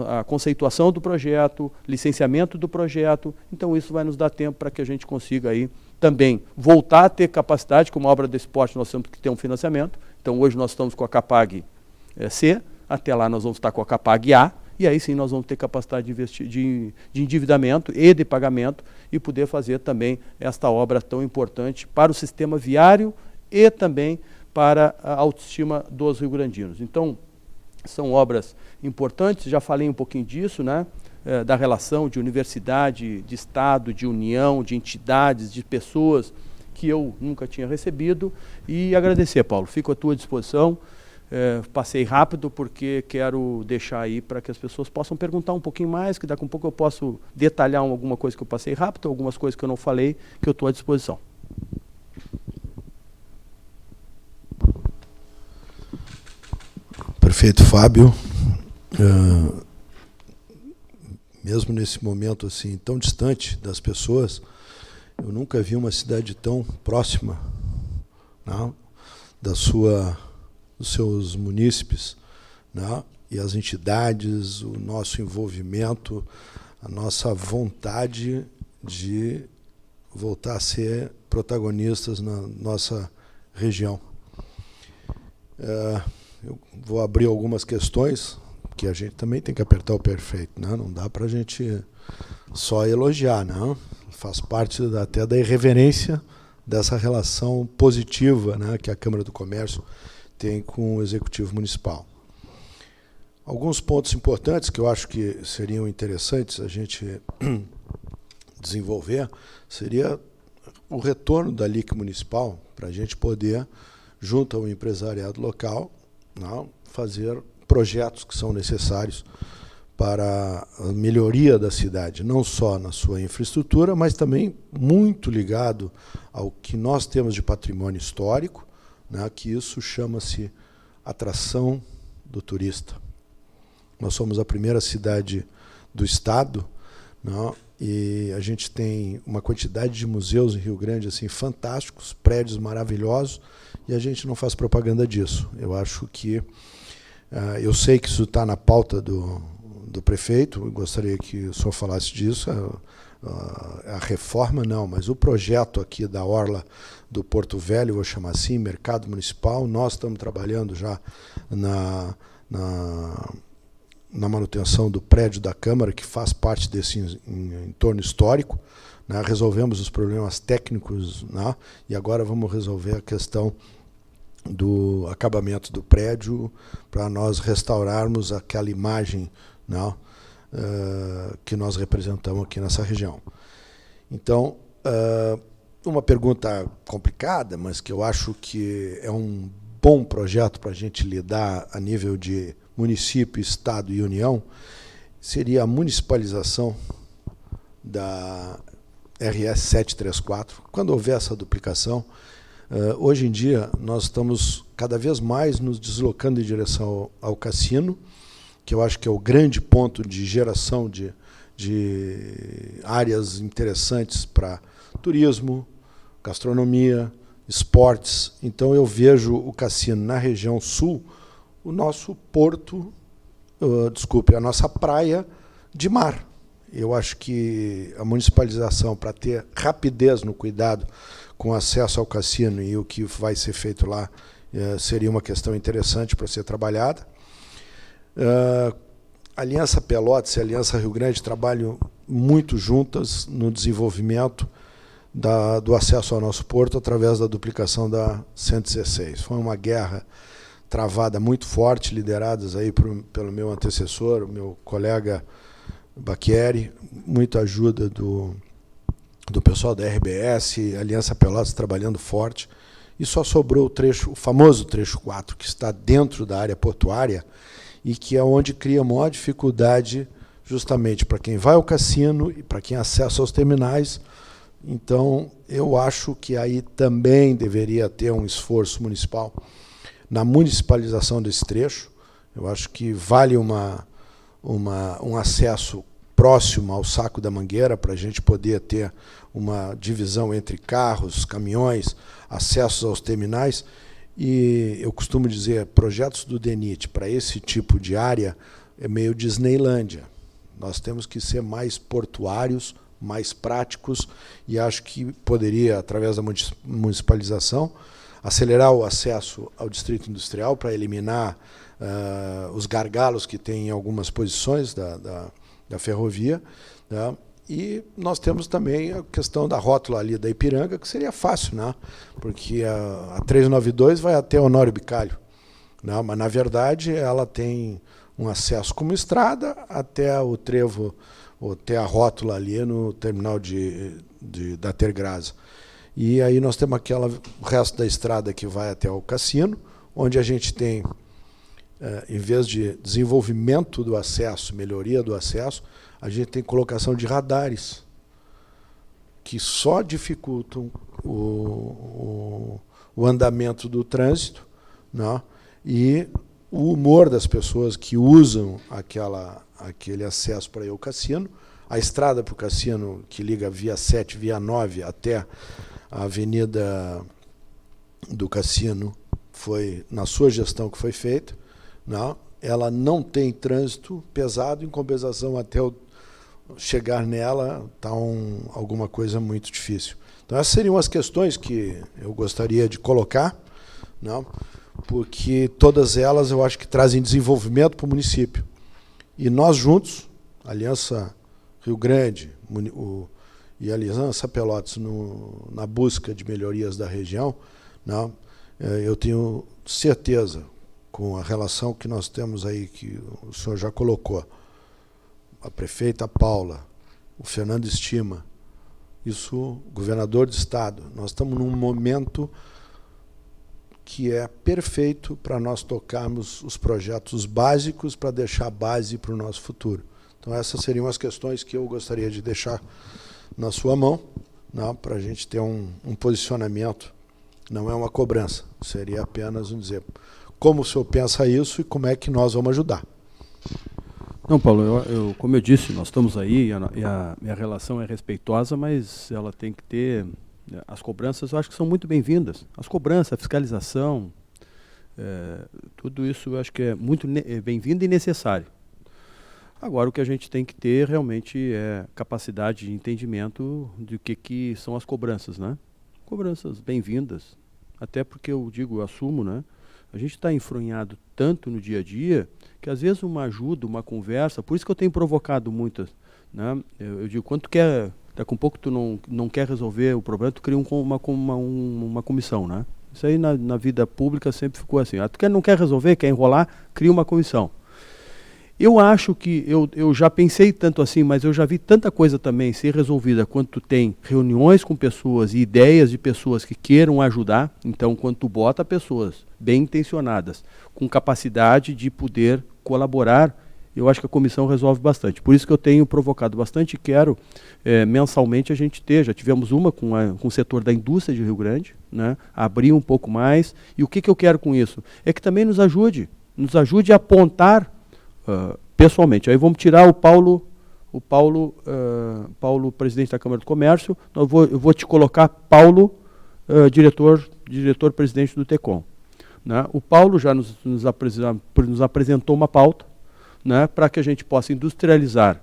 a conceituação do projeto, licenciamento do projeto. Então isso vai nos dar tempo para que a gente consiga aí também voltar a ter capacidade. Como obra desse porte nós temos que ter um financiamento. Então hoje nós estamos com a Capag C, até lá nós vamos estar com a Capag A, e aí sim nós vamos ter capacidade de endividamento e de pagamento e poder fazer também esta obra tão importante para o sistema viário e também para a autoestima dos rio-grandinos. Então, são obras importantes, já falei um pouquinho disso, né? Da relação de universidade, de Estado, de união, de entidades, de pessoas que eu nunca tinha recebido. E agradecer, Paulo, fico à tua disposição. Passei rápido porque quero deixar aí para que as pessoas possam perguntar um pouquinho mais, que daqui a pouco eu posso detalhar alguma coisa que eu passei rápido, algumas coisas que eu não falei, que eu estou à disposição. Perfeito, Fábio. Mesmo nesse momento assim tão distante das pessoas, eu nunca vi uma cidade tão próxima, né, dos seus munícipes, né, e as entidades, o nosso envolvimento, a nossa vontade de voltar a ser protagonistas na nossa região. Eu vou abrir algumas questões, que a gente também tem que apertar o perfeito, né? Não dá para a gente só elogiar, não. Faz parte até da irreverência dessa relação positiva, né, que a Câmara do Comércio tem com o Executivo Municipal. Alguns pontos importantes que eu acho que seriam interessantes a gente desenvolver seria o retorno da LIC municipal, para a gente poder, junto ao empresariado local, não, fazer projetos que são necessários para a melhoria da cidade, não só na sua infraestrutura, mas também muito ligado ao que nós temos de patrimônio histórico, né, que isso chama-se atração do turista. Nós somos a primeira cidade do estado, né, e a gente tem uma quantidade de museus em Rio Grande assim, fantásticos, prédios maravilhosos, e a gente não faz propaganda disso. Eu acho que eu sei que isso está na pauta do prefeito, eu gostaria que o senhor falasse disso. A reforma não, mas o projeto aqui da Orla do Porto Velho, vou chamar assim, mercado municipal, nós estamos trabalhando já na manutenção do prédio da Câmara, que faz parte desse entorno histórico, né? Resolvemos os problemas técnicos, né? E agora vamos resolver a questão do acabamento do prédio para nós restaurarmos aquela imagem, né, que nós representamos aqui nessa região. Então, uma pergunta complicada, mas que eu acho que é um bom projeto para a gente lidar a nível de município, estado e união, seria a municipalização da RS 734. Quando houver essa duplicação, hoje em dia nós estamos cada vez mais nos deslocando em direção ao cassino, que eu acho que é o grande ponto de geração de áreas interessantes para turismo, gastronomia, esportes. Então eu vejo o cassino na região sul, o nosso porto, a nossa praia de mar. Eu acho que a municipalização, para ter rapidez no cuidado com acesso ao cassino e o que vai ser feito lá, seria uma questão interessante para ser trabalhada. A Aliança Pelotas e a Aliança Rio Grande trabalham muito juntas no desenvolvimento do acesso ao nosso porto através da duplicação da 116. Foi uma guerra travada muito forte, lideradas aí pelo meu antecessor, o meu colega Bacchieri, muita ajuda do pessoal da RBS, Aliança Pelotas trabalhando forte, e só sobrou o famoso trecho 4, que está dentro da área portuária e que é onde cria maior dificuldade justamente para quem vai ao cassino e para quem acessa aos terminais. Então, eu acho que aí também deveria ter um esforço municipal na municipalização desse trecho. Eu acho que vale um acesso próximo ao Saco da Mangueira para a gente poder ter uma divisão entre carros, caminhões, acessos aos terminais. E eu costumo dizer, projetos do DENIT para esse tipo de área é meio Disneylândia. Nós temos que ser mais portuários, mais práticos, e acho que poderia, através da municipalização, acelerar o acesso ao distrito industrial para eliminar os gargalos que tem em algumas posições da ferrovia, né? E nós temos também a questão da rótula ali da Ipiranga, que seria fácil, né? Porque a 392 vai até Honório Bicalho, né? Mas, na verdade, ela tem um acesso como estrada até o trevo, ou até a rótula ali no terminal da Tergrasa. E aí nós temos o resto da estrada que vai até o cassino, onde a gente tem, em vez de desenvolvimento do acesso, melhoria do acesso, a gente tem colocação de radares, que só dificultam o andamento do trânsito, né? E o humor das pessoas que usam aquele acesso para ir ao cassino. A estrada para o cassino, que liga via 7, via 9 até a Avenida do Cassino, foi na sua gestão que foi feita, né? Ela não tem trânsito pesado, em compensação, até chegar nela está alguma coisa muito difícil. Então, essas seriam as questões que eu gostaria de colocar, né? Porque todas elas eu acho que trazem desenvolvimento para o município. E nós juntos, Aliança Rio Grande e Aliança Pelotas, na busca de melhorias da região, né? Eu tenho certeza, com a relação que nós temos aí, que o senhor já colocou, a prefeita Paula, o Fernando Estima, o governador do estado, nós estamos num momento que é perfeito para nós tocarmos os projetos básicos para deixar a base para o nosso futuro. Então, essas seriam as questões que eu gostaria de deixar na sua mão, né, para a gente ter um posicionamento. Não é uma cobrança, seria apenas dizer como o senhor pensa isso e como é que nós vamos ajudar. Não, Paulo, como eu disse, nós estamos aí e a relação é respeitosa, mas ela tem que ter... As cobranças, eu acho que são muito bem-vindas. As cobranças, a fiscalização, tudo isso eu acho que é muito bem-vindo e necessário. Agora, o que a gente tem que ter realmente é capacidade de entendimento de que são as cobranças, né? Cobranças bem-vindas, até porque eu assumo, né? A gente está enfronhado tanto no dia a dia que às vezes uma ajuda, uma conversa, por isso que eu tenho provocado muitas, né? Eu digo, quando tu quer, daqui a um pouco tu não quer resolver o problema, tu cria uma comissão, né? Isso aí na vida pública sempre ficou assim, tu não quer resolver, quer enrolar, cria uma comissão. Eu acho que, eu já pensei tanto assim, mas eu já vi tanta coisa também ser resolvida quando tu tem reuniões com pessoas e ideias de pessoas que queiram ajudar. Então, quando tu bota pessoas bem intencionadas, com capacidade de poder colaborar, eu acho que a comissão resolve bastante. Por isso que eu tenho provocado bastante e quero mensalmente a gente ter. Já tivemos uma com o setor da indústria de Rio Grande, né, abrir um pouco mais. E o que eu quero com isso? É que também nos ajude a apontar pessoalmente. Aí vamos tirar o Paulo, presidente da Câmara do Comércio, eu vou te colocar Paulo, diretor-presidente do TECOM. Né? O Paulo já nos apresentou uma pauta, né, para que a gente possa industrializar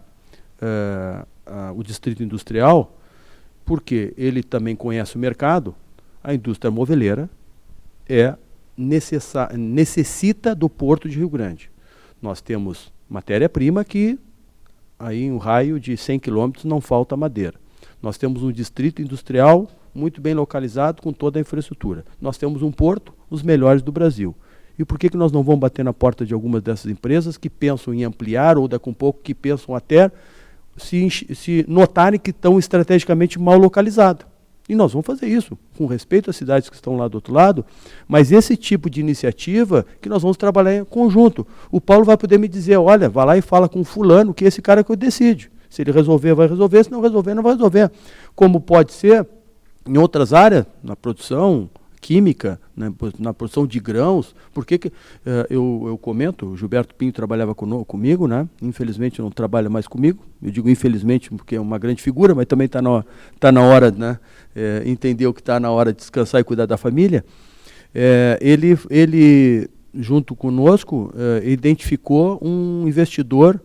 o distrito industrial, porque ele também conhece o mercado. A indústria moveleira necessita do Porto de Rio Grande. Nós temos matéria-prima que, aí em um raio de 100 quilômetros, não falta madeira. Nós temos um distrito industrial muito bem localizado, com toda a infraestrutura. Nós temos um porto, os melhores do Brasil. E por que nós não vamos bater na porta de algumas dessas empresas que pensam em ampliar, ou daqui a um pouco que pensam até se notarem que estão estrategicamente mal localizadas? E nós vamos fazer isso, com respeito às cidades que estão lá do outro lado, mas esse tipo de iniciativa que nós vamos trabalhar em conjunto. O Paulo vai poder me dizer, olha, vai lá e fala com o fulano, que esse cara que eu decide. Se ele resolver, vai resolver, se não resolver, não vai resolver. Como pode ser em outras áreas, na produção química, na produção de grãos. Por que eu comento, o Gilberto Pinho trabalhava comigo, né? Infelizmente não trabalha mais comigo. Eu digo infelizmente porque é uma grande figura, mas também está na hora, né? Entender o que está na hora de descansar e cuidar da família. Ele junto conosco, identificou um investidor,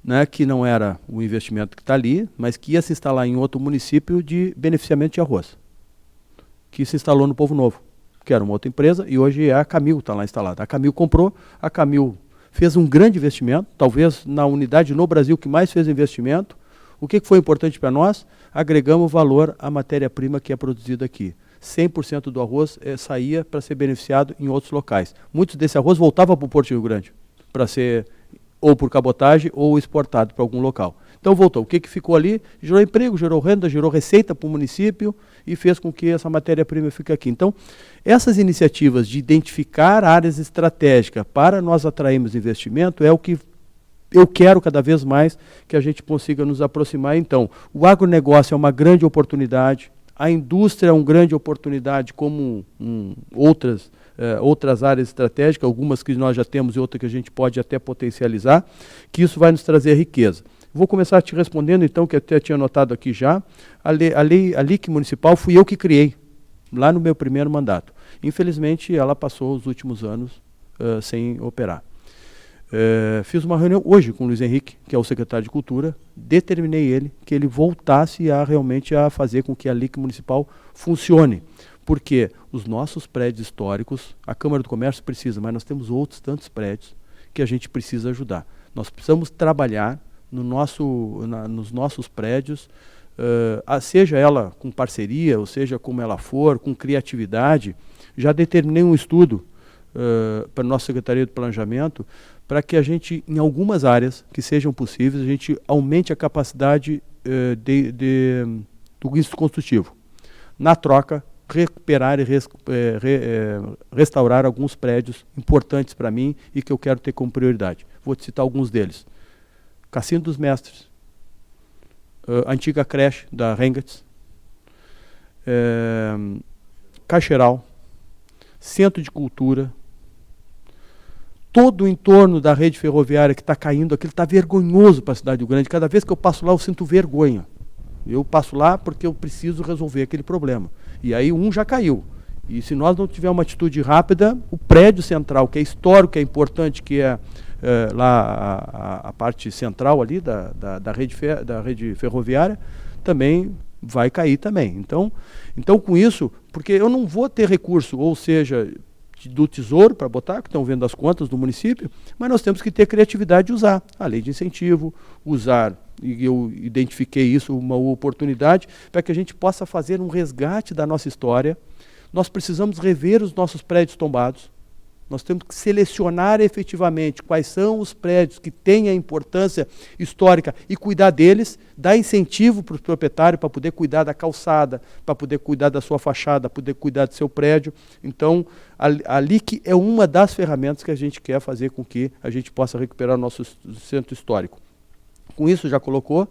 né, que não era o investimento que está ali, mas que ia se instalar em outro município de beneficiamento de arroz, que se instalou no Povo Novo, que era uma outra empresa, e hoje é a Camil, está lá instalada. A Camil comprou, a Camil fez um grande investimento, talvez na unidade no Brasil que mais fez investimento. O que foi importante para nós? Agregamos valor à matéria-prima que é produzida aqui. 100% do arroz saía para ser beneficiado em outros locais. Muitos desse arroz voltava para o Porto de Rio Grande, para ser ou por cabotagem ou exportado para algum local. Então voltou. O que ficou ali? Gerou emprego, gerou renda, gerou receita para o município e fez com que essa matéria-prima fique aqui. Então, essas iniciativas de identificar áreas estratégicas para nós atrairmos investimento é o que eu quero cada vez mais que a gente consiga nos aproximar. Então, o agronegócio é uma grande oportunidade, a indústria é uma grande oportunidade, como outras áreas estratégicas, algumas que nós já temos e outras que a gente pode até potencializar, que isso vai nos trazer riqueza. Vou começar te respondendo, então, que eu até tinha anotado aqui já. A LIC municipal fui eu que criei, lá no meu primeiro mandato. Infelizmente, ela passou os últimos anos sem operar. Fiz uma reunião hoje com o Luiz Henrique, que é o secretário de Cultura, determinei ele que ele voltasse realmente a fazer com que a LIC municipal funcione. Porque os nossos prédios históricos, a Câmara do Comércio precisa, mas nós temos outros tantos prédios que a gente precisa ajudar. Nós precisamos trabalhar nos nossos prédios, seja ela com parceria, ou seja como ela for, com criatividade. Já determinei um estudo para a nossa Secretaria de Planejamento, para que a gente, em algumas áreas que sejam possíveis, a gente aumente a capacidade do índice construtivo. Na troca, recuperar e restaurar alguns prédios importantes para mim e que eu quero ter como prioridade. Vou te citar alguns deles. Cassino dos Mestres, a antiga creche da Rengatz, Caixeral, Centro de Cultura, todo o entorno da rede ferroviária que está caindo, aquilo está vergonhoso para a cidade do Grande. Cada vez que eu passo lá, eu sinto vergonha. Eu passo lá porque eu preciso resolver aquele problema. E aí já caiu. E se nós não tivermos uma atitude rápida, o prédio central, que é histórico, que é importante, que é lá a parte central ali da rede ferroviária, também vai cair também. Então, com isso, porque eu não vou ter recurso, ou seja, do Tesouro para botar, que estão vendo as contas do município, mas nós temos que ter criatividade de usar a lei de incentivo, e eu identifiquei isso, uma oportunidade para que a gente possa fazer um resgate da nossa história. Nós precisamos rever os nossos prédios tombados. Nós temos que selecionar efetivamente quais são os prédios que têm a importância histórica e cuidar deles, dar incentivo para o proprietário para poder cuidar da calçada, para poder cuidar da sua fachada, poder cuidar do seu prédio. Então, a LIC é uma das ferramentas que a gente quer fazer com que a gente possa recuperar o nosso centro histórico. Com isso, já colocou,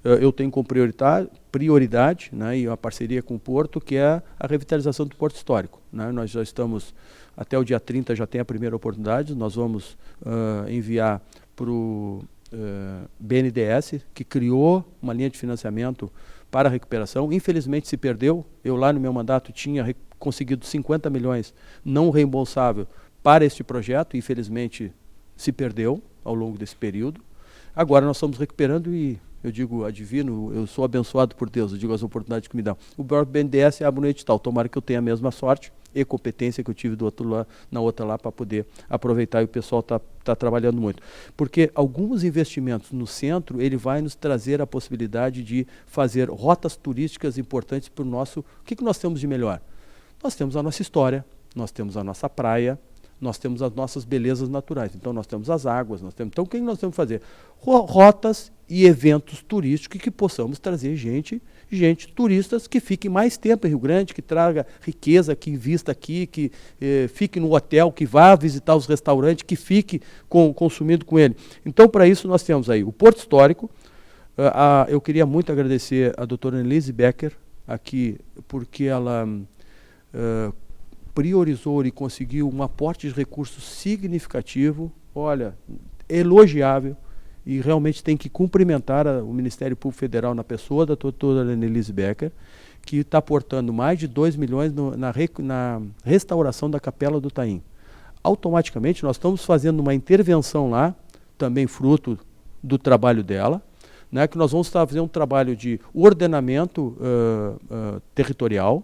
eu tenho como prioridade, né, e uma parceria com o Porto, que é a revitalização do Porto Histórico. Né? Nós já estamos, até o dia 30 já tem a primeira oportunidade, nós vamos enviar para o BNDES, que criou uma linha de financiamento para a recuperação. Infelizmente se perdeu, eu lá no meu mandato tinha conseguido 50 milhões não reembolsável para este projeto, infelizmente se perdeu ao longo desse período. Agora nós estamos recuperando e eu digo adivino, eu sou abençoado por Deus, eu digo as oportunidades que me dão. O BNDES abre um edital, tomara que eu tenha a mesma sorte e competência que eu tive do outro lá, na outra lá, para poder aproveitar, e o pessoal está trabalhando muito. Porque alguns investimentos no centro, ele vai nos trazer a possibilidade de fazer rotas turísticas importantes para o nosso... O que nós temos de melhor? Nós temos a nossa história, nós temos a nossa praia, nós temos as nossas belezas naturais. Então, nós temos as águas, então, o que nós temos que fazer? Rotas e eventos turísticos que possamos trazer gente, turistas que fiquem mais tempo em Rio Grande, que traga riqueza, que invista aqui, que fique no hotel, que vá visitar os restaurantes, que fique consumindo com ele. Então, para isso, nós temos aí o Porto Histórico. Eu queria muito agradecer a doutora Annelise Becker aqui, porque ela priorizou e conseguiu um aporte de recursos significativo, olha, elogiável, e realmente tem que cumprimentar o Ministério Público Federal na pessoa da doutora Annelise Becker, que está aportando mais de 2 milhões na restauração da Capela do Taim. Automaticamente, nós estamos fazendo uma intervenção lá, também fruto do trabalho dela, né, que nós vamos fazer um trabalho de ordenamento territorial,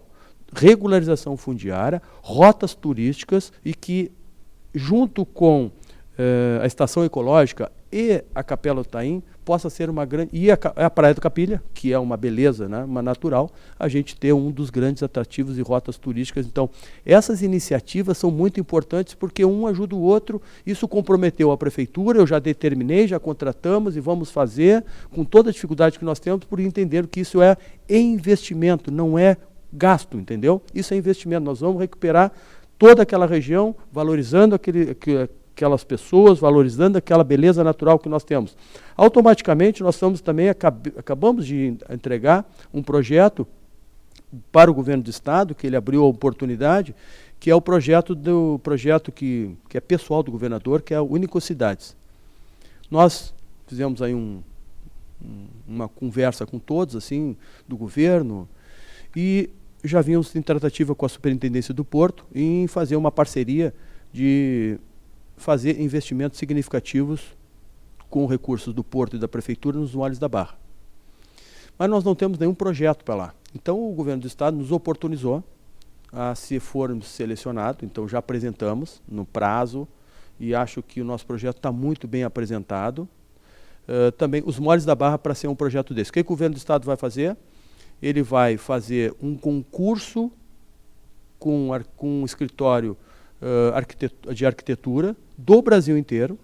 regularização fundiária, rotas turísticas, e que, junto com a estação ecológica e a Capela do Taim, possa ser uma grande... E a Praia do Capilha, que é uma beleza, né, uma natural, a gente ter um dos grandes atrativos e rotas turísticas. Então, essas iniciativas são muito importantes, porque um ajuda o outro. Isso comprometeu a prefeitura, eu já determinei, já contratamos e vamos fazer, com toda a dificuldade que nós temos, por entender que isso é investimento, não é gasto, entendeu? Isso é investimento. Nós vamos recuperar toda aquela região, valorizando aquelas pessoas, valorizando aquela beleza natural que nós temos. Automaticamente, nós estamos também, acabamos de entregar um projeto para o governo do estado, que ele abriu a oportunidade, que é o projeto que é pessoal do governador, que é o Unicocidades. Nós fizemos aí uma conversa com todos, assim, do governo, e já vínhamos em tratativa com a Superintendência do Porto em fazer uma parceria de fazer investimentos significativos com recursos do Porto e da Prefeitura nos Molhos da Barra. Mas nós não temos nenhum projeto para lá. Então o governo do estado nos oportunizou a, se formos selecionados, então já apresentamos no prazo, e acho que o nosso projeto está muito bem apresentado. Também os Molhos da Barra, para ser um projeto desse. O que o governo do estado vai fazer? Ele vai fazer um concurso com um escritório de arquitetura do Brasil inteiro,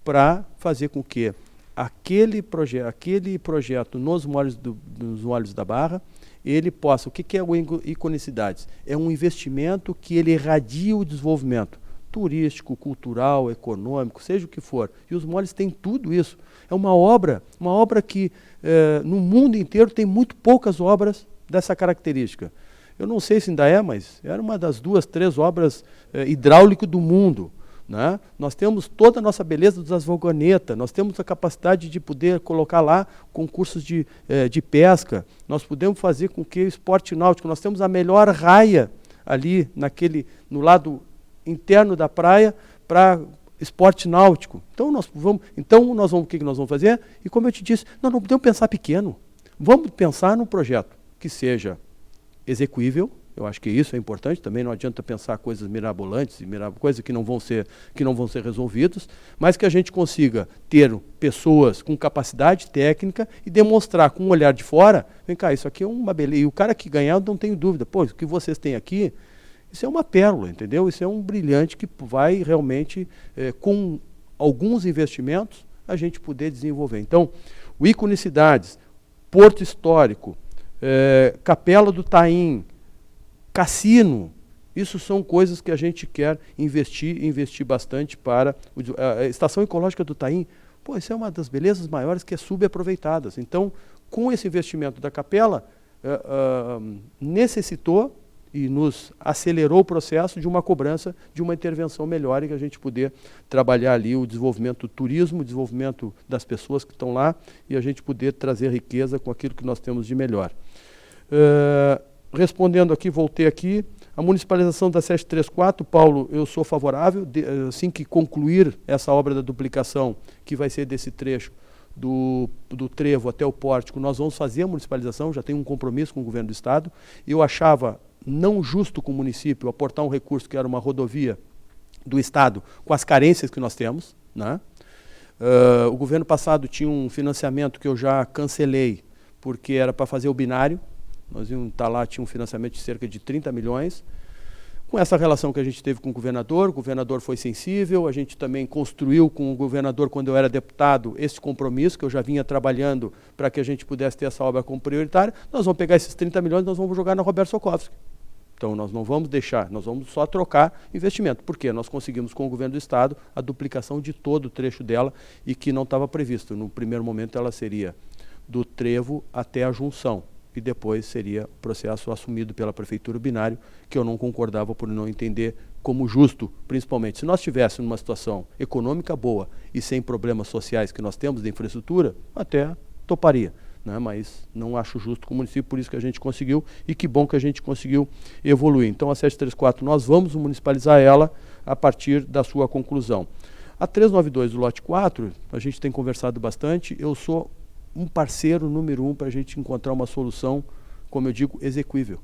para fazer com que aquele projeto nos Molhos da Barra, ele possa... O que é o Iconicidades? É um investimento que ele irradia o desenvolvimento turístico, cultural, econômico, seja o que for. E os Molhos têm tudo isso. É uma obra que no mundo inteiro tem muito poucas obras dessa característica. Eu não sei se ainda é, mas era uma das 2, 3 obras hidráulicas do mundo, né? Nós temos toda a nossa beleza das vagonetas, nós temos a capacidade de poder colocar lá concursos de pesca, nós podemos fazer com que o esporte náutico, nós temos a melhor raia ali no lado interno da praia para esporte náutico. Então nós vamos, o que nós vamos fazer? E como eu te disse, nós não podemos pensar pequeno. Vamos pensar num projeto que seja execuível. Eu acho que isso é importante. Também não adianta pensar coisas mirabolantes, coisas que não vão ser resolvidas, mas que a gente consiga ter pessoas com capacidade técnica e demonstrar com um olhar de fora, vem cá, isso aqui é uma beleza. E o cara que ganhar, não tenho dúvida, pô, o que vocês têm aqui, isso é uma pérola, entendeu? Isso é um brilhante que vai realmente, com alguns investimentos, a gente poder desenvolver. Então, o Iconicidades, Porto Histórico, Capela do Taim, cassino, isso são coisas que a gente quer investir bastante para a Estação Ecológica do Taim. Pô, isso é uma das belezas maiores que é subaproveitadas. Então, com esse investimento da capela, necessitou e nos acelerou o processo de uma cobrança, de uma intervenção melhor, e que a gente poder trabalhar ali o desenvolvimento do turismo, o desenvolvimento das pessoas que estão lá, e a gente poder trazer riqueza com aquilo que nós temos de melhor. Respondendo aqui, voltei aqui, a municipalização da 734, Paulo, eu sou favorável, assim que concluir essa obra da duplicação, que vai ser desse trecho do trevo até o pórtico, nós vamos fazer a municipalização, já tem um compromisso com o governo do estado. Eu achava não justo com o município aportar um recurso que era uma rodovia do estado com as carências que nós temos, né? O governo passado tinha um financiamento que eu já cancelei, porque era para fazer o binário. Nós íamos estar lá, tinha um financiamento de cerca de 30 milhões. Com essa relação que a gente teve com o governador foi sensível, a gente também construiu com o governador, quando eu era deputado, esse compromisso, que eu já vinha trabalhando para que a gente pudesse ter essa obra como prioritária. Nós vamos pegar esses 30 milhões e nós vamos jogar na Roberto Sokovski. Então, nós não vamos deixar, nós vamos só trocar investimento. Por quê? Nós conseguimos com o governo do estado a duplicação de todo o trecho dela e que não estava previsto. No primeiro momento, ela seria do trevo até a junção. E depois seria processo assumido pela Prefeitura Binário, que eu não concordava por não entender como justo, principalmente. Se nós estivéssemos numa situação econômica boa e sem problemas sociais que nós temos de infraestrutura, até toparia, né? Mas não acho justo com o município, por isso que a gente conseguiu, e que bom que a gente conseguiu evoluir. Então, a 734, nós vamos municipalizar ela a partir da sua conclusão. A 392 do lote 4, a gente tem conversado bastante, eu sou um parceiro número 1 para a gente encontrar uma solução, como eu digo, exequível.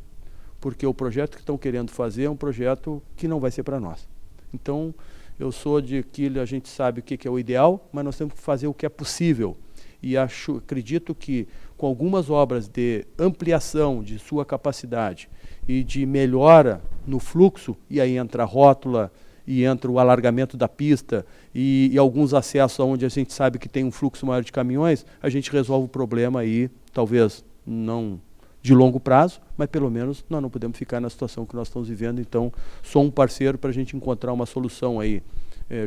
Porque o projeto que estão querendo fazer é um projeto que não vai ser para nós. Então, eu sou de que a gente sabe o que é o ideal, mas nós temos que fazer o que é possível. E acredito que com algumas obras de ampliação de sua capacidade e de melhora no fluxo, e aí entra a rótula, e entra o alargamento da pista e alguns acessos onde a gente sabe que tem um fluxo maior de caminhões, a gente resolve o problema aí, talvez não de longo prazo, mas pelo menos nós não podemos ficar na situação que nós estamos vivendo. Então, sou um parceiro para a gente encontrar uma solução aí,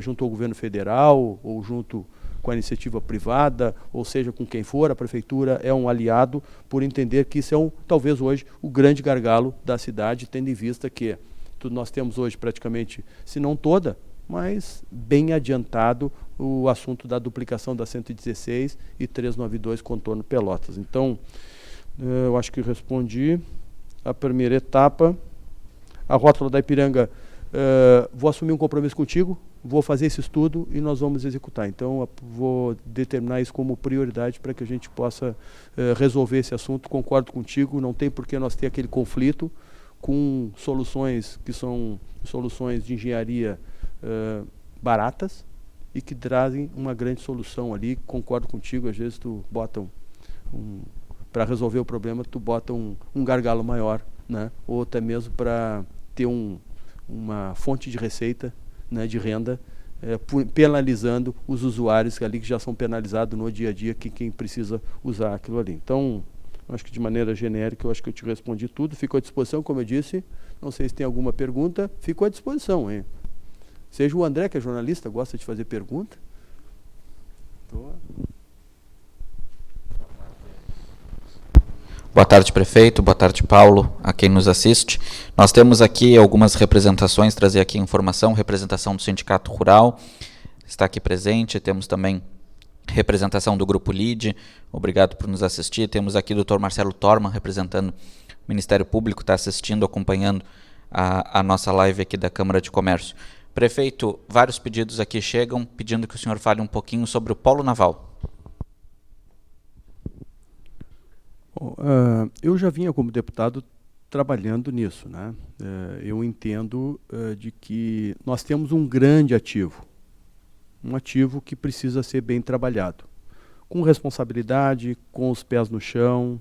junto ao governo federal ou junto com a iniciativa privada, ou seja, com quem for. A prefeitura é um aliado, por entender que isso é talvez hoje o grande gargalo da cidade, tendo em vista que nós temos hoje praticamente, se não toda, mas bem adiantado o assunto da duplicação da 116 e 392 contorno Pelotas. Então, eu acho que respondi a primeira etapa. A rótula da Ipiranga, vou assumir um compromisso contigo, vou fazer esse estudo e nós vamos executar. Então, vou determinar isso como prioridade para que a gente possa resolver esse assunto. Concordo contigo, não tem por que nós ter aquele conflito com soluções que são soluções de engenharia baratas e que trazem uma grande solução ali. Concordo contigo, às vezes tu bota para resolver o problema, tu bota um gargalo maior, né? Ou até mesmo para ter uma fonte de receita, né, de renda, penalizando os usuários ali que já são penalizados no dia a dia, quem precisa usar aquilo ali. Então, acho que de maneira genérica, eu acho que eu te respondi tudo. Fico à disposição, como eu disse. Não sei se tem alguma pergunta. Fico à disposição, hein? Seja o André, que é jornalista, gosta de fazer pergunta. Boa tarde, prefeito. Boa tarde, Paulo, a quem nos assiste. Nós temos aqui algumas representações, trazer aqui informação, representação do Sindicato Rural, está aqui presente. Temos também representação do Grupo LIDE, obrigado por nos assistir. Temos aqui o Dr. Marcelo Torman, representando o Ministério Público, está assistindo, acompanhando a nossa live aqui da Câmara de Comércio. Prefeito, vários pedidos aqui chegam, pedindo que o senhor fale um pouquinho sobre o Polo Naval. Eu já vinha como deputado trabalhando nisso, né? Eu entendo de que nós temos um grande ativo, um ativo que precisa ser bem trabalhado, com responsabilidade, com os pés no chão,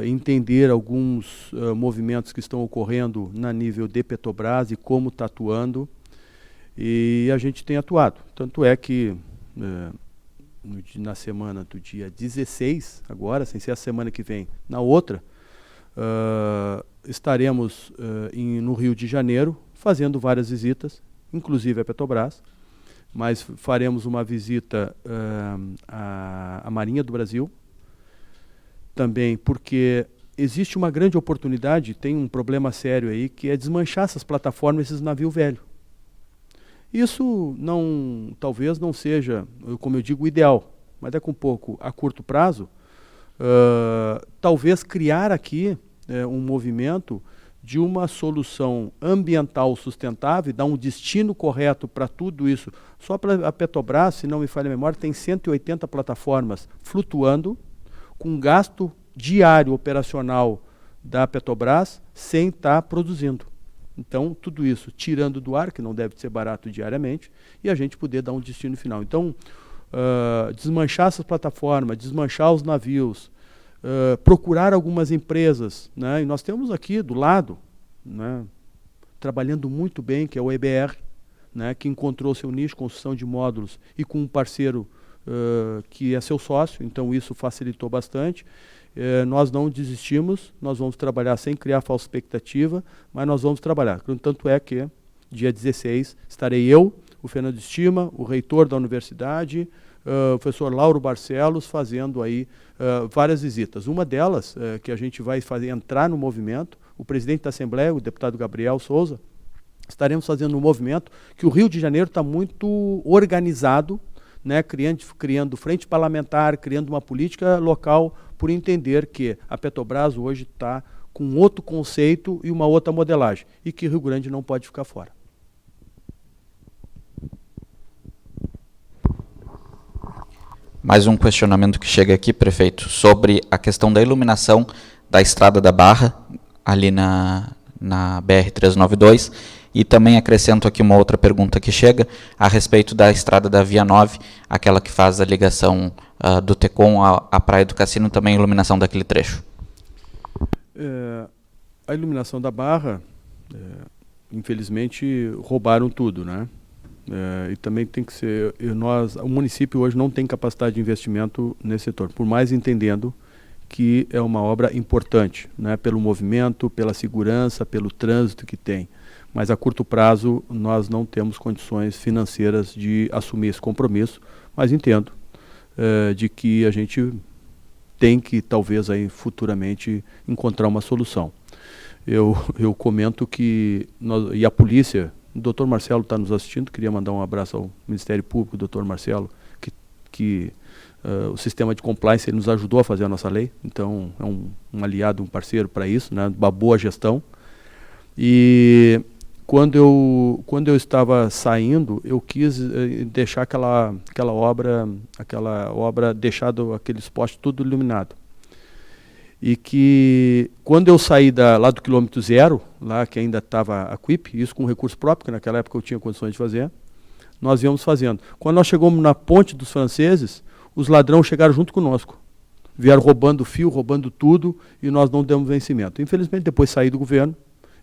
entender alguns movimentos que estão ocorrendo na nível de Petrobras e como está atuando, e a gente tem atuado. Tanto é que na semana do dia 16, agora, sem ser a semana que vem, na outra, estaremos no Rio de Janeiro fazendo várias visitas, inclusive a Petrobras, mas faremos uma visita à Marinha do Brasil, também porque existe uma grande oportunidade, tem um problema sério aí, que é desmanchar essas plataformas, esses navios velhos. Isso talvez não seja, como eu digo, o ideal, mas daqui um pouco, a curto prazo, talvez criar aqui um movimento de uma solução ambiental sustentável, dar um destino correto para tudo isso. Só para a Petrobras, se não me falha a memória, tem 180 plataformas flutuando, com gasto diário operacional da Petrobras, sem estar produzindo. Então, tudo isso tirando do ar, que não deve ser barato diariamente, e a gente poder dar um destino final. Então, desmanchar essas plataformas, desmanchar os navios, procurar algumas empresas, né? E nós temos aqui do lado, né, trabalhando muito bem, que é o EBR, né, que encontrou seu nicho, construção de módulos, e com um parceiro que é seu sócio, então isso facilitou bastante. Nós não desistimos, nós vamos trabalhar sem criar falsa expectativa, mas nós vamos trabalhar. Tanto é que, dia 16, estarei eu, o Fernando Estima, o reitor da universidade, o professor Lauro Barcelos, fazendo aí várias visitas. Uma delas, que a gente vai entrar no movimento, o presidente da Assembleia, o deputado Gabriel Souza, estaremos fazendo um movimento que o Rio de Janeiro está muito organizado, né, criando frente parlamentar, criando uma política local, por entender que a Petrobras hoje está com outro conceito e uma outra modelagem, e que Rio Grande não pode ficar fora. Mais um questionamento que chega aqui, prefeito, sobre a questão da iluminação da Estrada da Barra, ali na BR-392, e também acrescento aqui uma outra pergunta que chega a respeito da Estrada da Via 9, aquela que faz a ligação do Tecom à Praia do Cassino, também a iluminação daquele trecho. A iluminação da Barra, infelizmente, roubaram tudo, né? E também tem que ser... o município hoje não tem capacidade de investimento nesse setor, por mais entendendo que é uma obra importante, né, pelo movimento, pela segurança, pelo trânsito que tem. Mas a curto prazo nós não temos condições financeiras de assumir esse compromisso, mas entendo de que a gente tem que talvez aí futuramente encontrar uma solução. Eu comento que e a polícia, o doutor Marcelo está nos assistindo, queria mandar um abraço ao Ministério Público, doutor Marcelo, que o sistema de compliance ele nos ajudou a fazer a nossa lei, então é um aliado, um parceiro para isso, né, uma boa gestão. E quando eu estava saindo, eu quis deixar aquela obra deixado aqueles postes tudo iluminado. E que quando eu saí lá do quilômetro zero, lá que ainda estava a Quip, isso com recurso próprio, que naquela época eu tinha condições de fazer, nós íamos fazendo. Quando nós chegamos na ponte dos franceses, os ladrões chegaram junto conosco. Vieram roubando fio, roubando tudo, e nós não demos vencimento. Infelizmente, depois saí do governo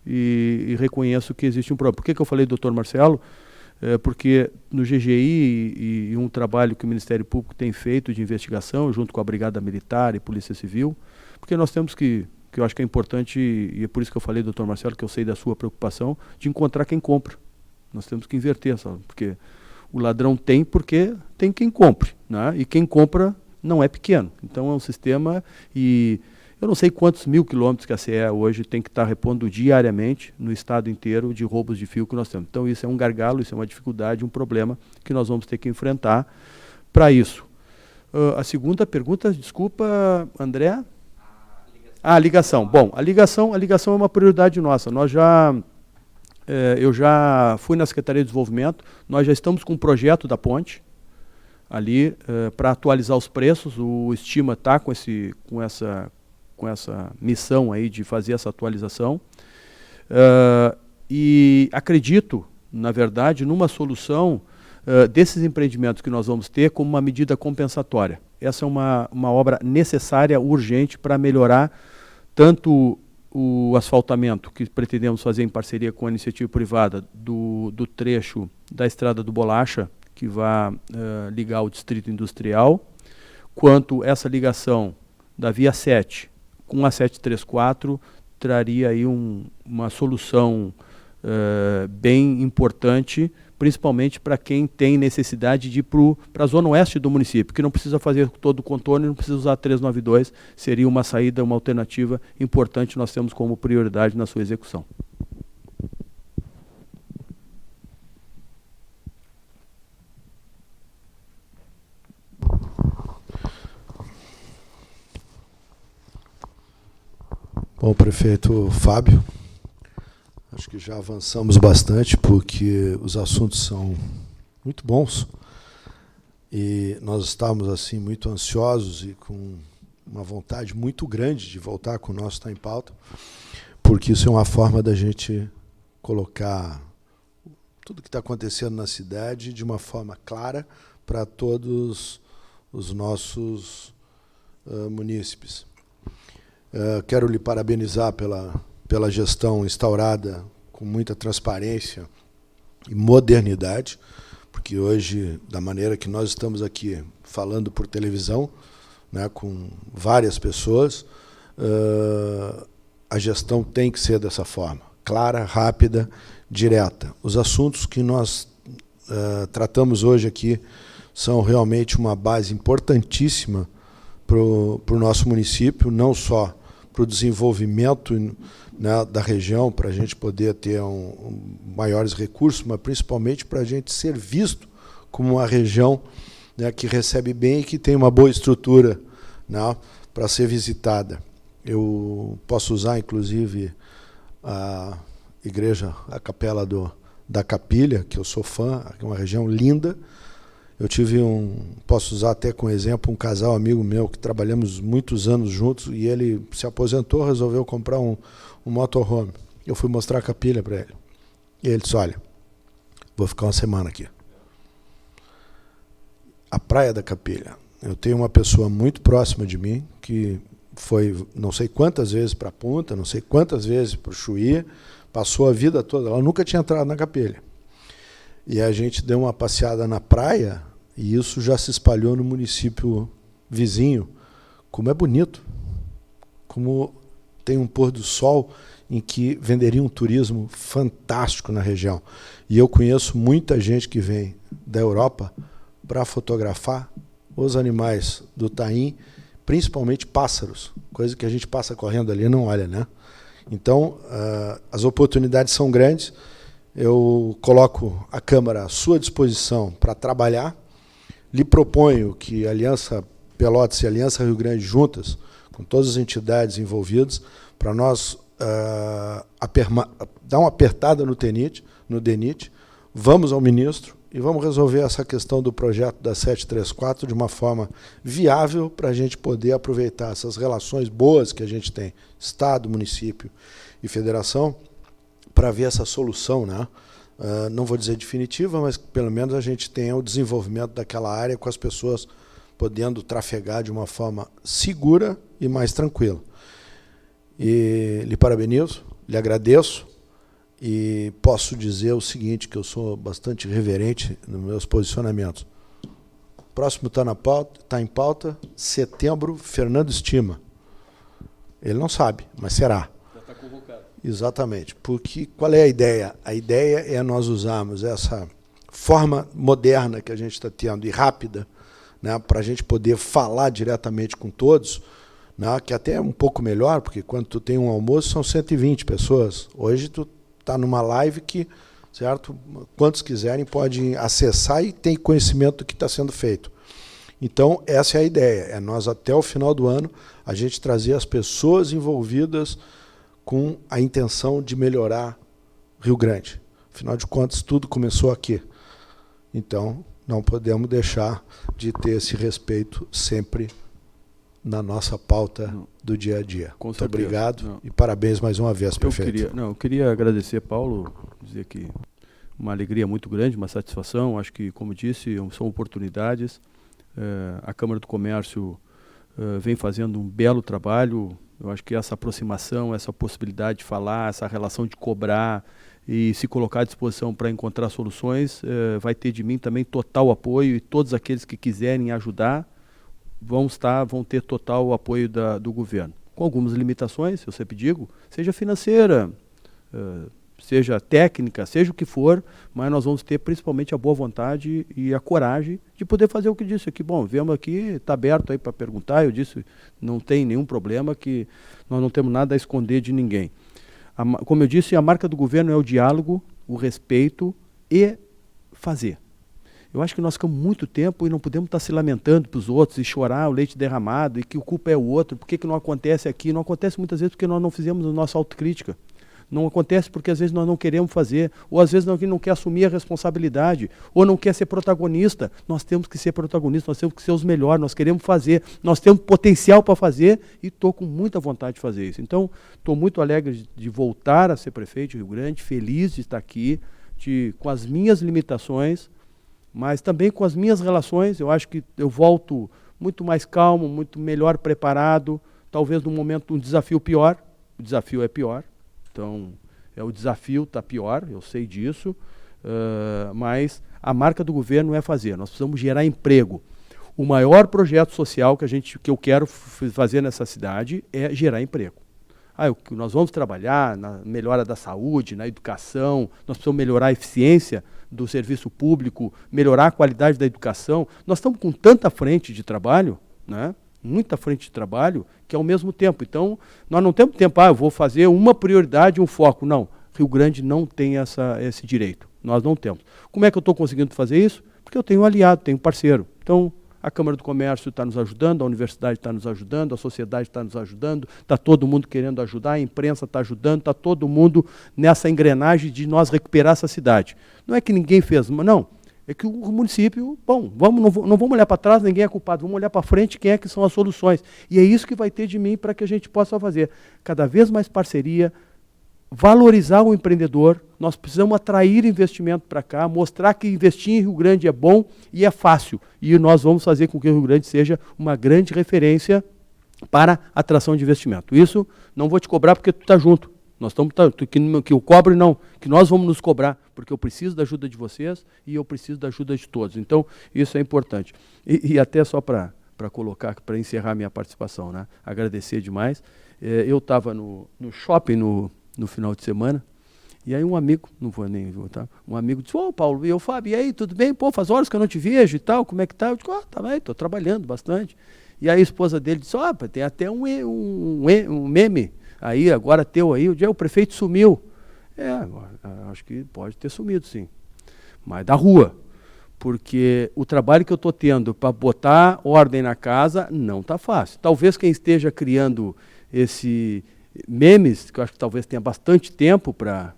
e reconheço que existe um problema. Por que eu falei do doutor Marcelo? Porque no GGI e um trabalho que o Ministério Público tem feito de investigação, junto com a Brigada Militar e Polícia Civil, porque nós temos que eu acho que é importante, e é por isso que eu falei, doutor Marcelo, que eu sei da sua preocupação, de encontrar quem compra. Nós temos que inverter, sabe? Porque o ladrão tem porque tem quem compre, né? E quem compra não é pequeno. Então é um sistema, e eu não sei quantos mil quilômetros que a CE hoje tem que estar repondo diariamente no estado inteiro de roubos de fio que nós temos. Então isso é um gargalo, isso é uma dificuldade, um problema que nós vamos ter que enfrentar para isso. A segunda pergunta, desculpa, André? A ligação. Bom, a ligação é uma prioridade nossa. Eu já fui na Secretaria de Desenvolvimento, nós já estamos com um projeto da ponte ali para atualizar os preços. O Estima está com essa missão aí de fazer essa atualização. E acredito, na verdade, numa solução desses empreendimentos que nós vamos ter como uma medida compensatória. Essa é uma obra necessária, urgente, para melhorar tanto o asfaltamento que pretendemos fazer em parceria com a iniciativa privada do trecho da Estrada do Bolacha, que vai ligar o Distrito Industrial, quanto essa ligação da Via 7 com a 734 traria aí uma solução bem importante, principalmente para quem tem necessidade de ir para a zona oeste do município, que não precisa fazer todo o contorno, não precisa usar 392, seria uma saída, uma alternativa importante, nós temos como prioridade na sua execução. Bom, prefeito Fábio, que já avançamos bastante, porque os assuntos são muito bons. E nós estávamos assim, muito ansiosos e com uma vontade muito grande de voltar com o nosso Está em Pauta, porque isso é uma forma da gente colocar tudo que está acontecendo na cidade de uma forma clara para todos os nossos munícipes. Quero lhe parabenizar pela gestão instaurada com muita transparência e modernidade, porque hoje, da maneira que nós estamos aqui falando por televisão, né, com várias pessoas, a gestão tem que ser dessa forma, clara, rápida, direta. Os assuntos que nós tratamos hoje aqui são realmente uma base importantíssima para o nosso município, não só para o desenvolvimento, né, da região, para a gente poder ter maiores recursos, mas principalmente para a gente ser visto como uma região, né, que recebe bem e que tem uma boa estrutura, né, para ser visitada. Eu posso usar, inclusive, a igreja, a capela da Capilha, que eu sou fã, é uma região linda. Eu tive posso usar até como exemplo, um casal amigo meu, que trabalhamos muitos anos juntos, e ele se aposentou, resolveu comprar um motorhome. Eu fui mostrar a capilha para ele. E ele disse, olha, vou ficar uma semana aqui. A Praia da Capilha. Eu tenho uma pessoa muito próxima de mim, que foi não sei quantas vezes para a Punta, não sei quantas vezes para o Chuí, passou a vida toda, ela nunca tinha entrado na capilha. E a gente deu uma passeada na praia, e isso já se espalhou no município vizinho. Como é bonito, como tem um pôr do sol em que venderia um turismo fantástico na região. E eu conheço muita gente que vem da Europa para fotografar os animais do Taim, principalmente pássaros, coisa que a gente passa correndo ali e não olha, né? Então, as oportunidades são grandes. Eu coloco a Câmara à sua disposição para trabalhar. Lhe proponho que a Aliança Pelotas e a Aliança Rio Grande juntas, com todas as entidades envolvidas, para nós dar uma apertada no DENIT, vamos ao ministro e vamos resolver essa questão do projeto da 734 de uma forma viável para a gente poder aproveitar essas relações boas que a gente tem, Estado, município e federação, para ver essa solução, né? Não vou dizer definitiva, mas pelo menos a gente tenha o desenvolvimento daquela área com as pessoas podendo trafegar de uma forma segura e mais tranquila. E lhe parabenizo, lhe agradeço, e posso dizer o seguinte, que eu sou bastante reverente nos meus posicionamentos. Próximo está em pauta, setembro, Fernando Estima. Ele não sabe, mas será. Já está convocado. Exatamente, porque qual é a ideia? A ideia é nós usarmos essa forma moderna que a gente está tendo e rápida, né, para a gente poder falar diretamente com todos, né, que até é um pouco melhor, porque quando tu tem um almoço são 120 pessoas. Hoje tu está numa live que, certo, quantos quiserem podem acessar e tem conhecimento do que está sendo feito. Então, essa é a ideia, é nós até o final do ano a gente trazer as pessoas envolvidas com a intenção de melhorar Rio Grande. Afinal de contas, tudo começou aqui. Então, não podemos deixar de ter esse respeito sempre na nossa pauta do dia a dia. Com Muito certeza. obrigado e parabéns mais uma vez, prefeito. Eu queria agradecer, Paulo, dizer que uma alegria muito grande, uma satisfação. Acho que, como disse, são oportunidades. A Câmara do Comércio vem fazendo um belo trabalho. Eu acho que essa aproximação, essa possibilidade de falar, essa relação de cobrar e se colocar à disposição para encontrar soluções, vai ter de mim também total apoio, e todos aqueles que quiserem ajudar vão ter total apoio do governo. Com algumas limitações, eu sempre digo, seja financeira, seja técnica, seja o que for, mas nós vamos ter principalmente a boa vontade e a coragem de poder fazer o que disse aqui. Bom, viemos aqui, está aberto aí para perguntar, eu disse, não tem nenhum problema, que nós não temos nada a esconder de ninguém. Como eu disse, a marca do governo é o diálogo, o respeito e fazer. Eu acho que nós ficamos muito tempo e não podemos estar se lamentando para os outros e chorar o leite derramado e que o culpa é o outro, por que não acontece aqui? Não acontece muitas vezes porque nós não fizemos a nossa autocrítica. Não acontece porque às vezes nós não queremos fazer, ou às vezes alguém não quer assumir a responsabilidade, ou não quer ser protagonista. Nós temos que ser protagonistas, nós temos que ser os melhores, nós queremos fazer, nós temos potencial para fazer e estou com muita vontade de fazer isso. Então, estou muito alegre de voltar a ser prefeito de Rio Grande, feliz de estar aqui, com as minhas limitações, mas também com as minhas relações. Eu acho que eu volto muito mais calmo, muito melhor preparado, talvez num momento um desafio pior, o desafio é pior. Então, o desafio está pior, eu sei disso, mas a marca do governo é fazer. Nós precisamos gerar emprego. O maior projeto social que eu quero fazer nessa cidade é gerar emprego. Nós vamos trabalhar na melhora da saúde, na educação, nós precisamos melhorar a eficiência do serviço público, melhorar a qualidade da educação. Nós estamos com tanta frente de trabalho, né? Muita frente de trabalho, que ao mesmo tempo. Então, nós não temos tempo, eu vou fazer uma prioridade, um foco. Não, Rio Grande não tem esse direito. Nós não temos. Como é que eu estou conseguindo fazer isso? Porque eu tenho um aliado, tenho um parceiro. Então, a Câmara do Comércio está nos ajudando, a Universidade está nos ajudando, a sociedade está nos ajudando, está todo mundo querendo ajudar, a imprensa está ajudando, está todo mundo nessa engrenagem de nós recuperar essa cidade. Não é que ninguém fez, não. É que o município, não vamos olhar para trás, ninguém é culpado, vamos olhar para frente, quem é que são as soluções. E é isso que vai ter de mim para que a gente possa fazer. Cada vez mais parceria, valorizar o empreendedor, nós precisamos atrair investimento para cá, mostrar que investir em Rio Grande é bom e é fácil. E nós vamos fazer com que o Rio Grande seja uma grande referência para atração de investimento. Isso não vou te cobrar porque tu está junto. Nós estamos que eu cobro não, que nós vamos nos cobrar, porque eu preciso da ajuda de vocês e eu preciso da ajuda de todos. Então, isso é importante. E até só para colocar, para encerrar minha participação, né? Agradecer demais. Eu estava no shopping no final de semana, e aí um amigo, não vou nem voltar, um amigo disse, Paulo, e eu, Fábio, e aí, tudo bem? Faz horas que eu não te vejo e tal, como é que tá? Eu digo, tá bem, estou trabalhando bastante. E aí a esposa dele disse, tem até um meme aí, agora teu aí, o prefeito sumiu. Acho que pode ter sumido, sim. Mas da rua. Porque o trabalho que eu estou tendo para botar ordem na casa não está fácil. Talvez quem esteja criando esse memes, que eu acho que talvez tenha bastante tempo para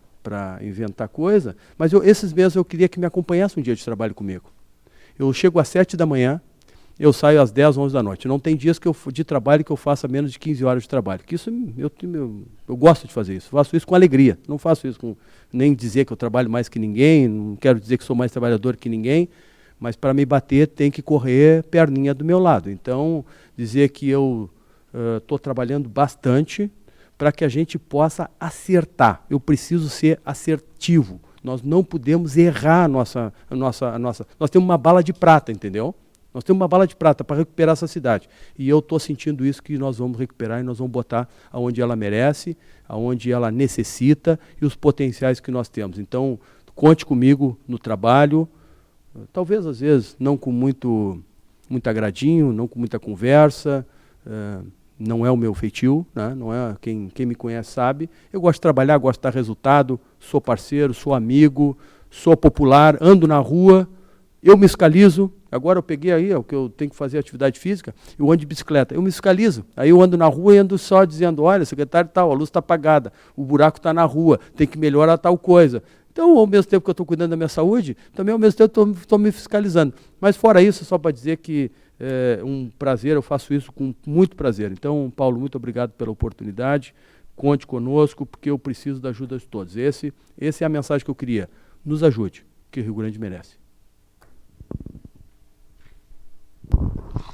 inventar coisa, mas esses meses eu queria que me acompanhasse um dia de trabalho comigo. Eu chego às 7 da manhã, eu saio às 10, 11 da noite. Não tem dias de trabalho que eu faça menos de 15 horas de trabalho. Que isso, eu gosto de fazer isso. Faço isso com alegria. Não faço isso com nem dizer que eu trabalho mais que ninguém, não quero dizer que sou mais trabalhador que ninguém, mas para me bater tem que correr perninha do meu lado. Então, dizer que eu estou trabalhando bastante para que a gente possa acertar. Eu preciso ser assertivo. Nós não podemos errar a nossa. Nós temos uma bala de prata, entendeu? Nós temos uma bala de prata para recuperar essa cidade. E eu estou sentindo isso, que nós vamos recuperar e nós vamos botar aonde ela merece, aonde ela necessita e os potenciais que nós temos. Então, conte comigo no trabalho, talvez às vezes não com muito agradinho, não com muita conversa, não é o meu feitio, né? Não é, quem me conhece sabe. Eu gosto de trabalhar, gosto de dar resultado, sou parceiro, sou amigo, sou popular, ando na rua, eu me fiscalizo. Agora eu peguei aí, o que eu tenho que fazer atividade física, eu ando de bicicleta, eu me fiscalizo. Aí eu ando na rua e ando só dizendo, olha, secretário tal, a luz está apagada, o buraco está na rua, tem que melhorar tal coisa. Então, ao mesmo tempo que eu estou cuidando da minha saúde, também ao mesmo tempo estou me fiscalizando. Mas fora isso, só para dizer que é um prazer, eu faço isso com muito prazer. Então, Paulo, muito obrigado pela oportunidade, conte conosco, porque eu preciso da ajuda de todos. Essa é a mensagem que eu queria. Nos ajude, que o Rio Grande merece.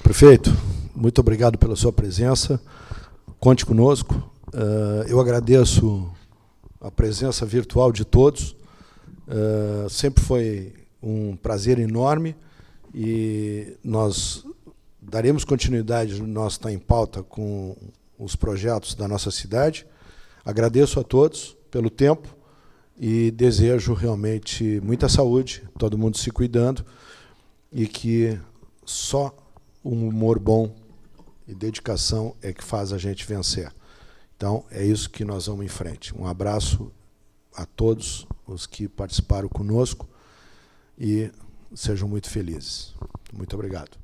Prefeito, muito obrigado pela sua presença. Conte conosco. Eu agradeço a presença virtual de todos. Sempre foi um prazer enorme e nós daremos continuidade no nosso Está em Pauta com os projetos da nossa cidade. Agradeço a todos pelo tempo e desejo realmente muita saúde, todo mundo se cuidando e que só um humor bom e dedicação é que faz a gente vencer. Então, é isso que nós vamos em frente. Um abraço a todos os que participaram conosco e sejam muito felizes. Muito obrigado.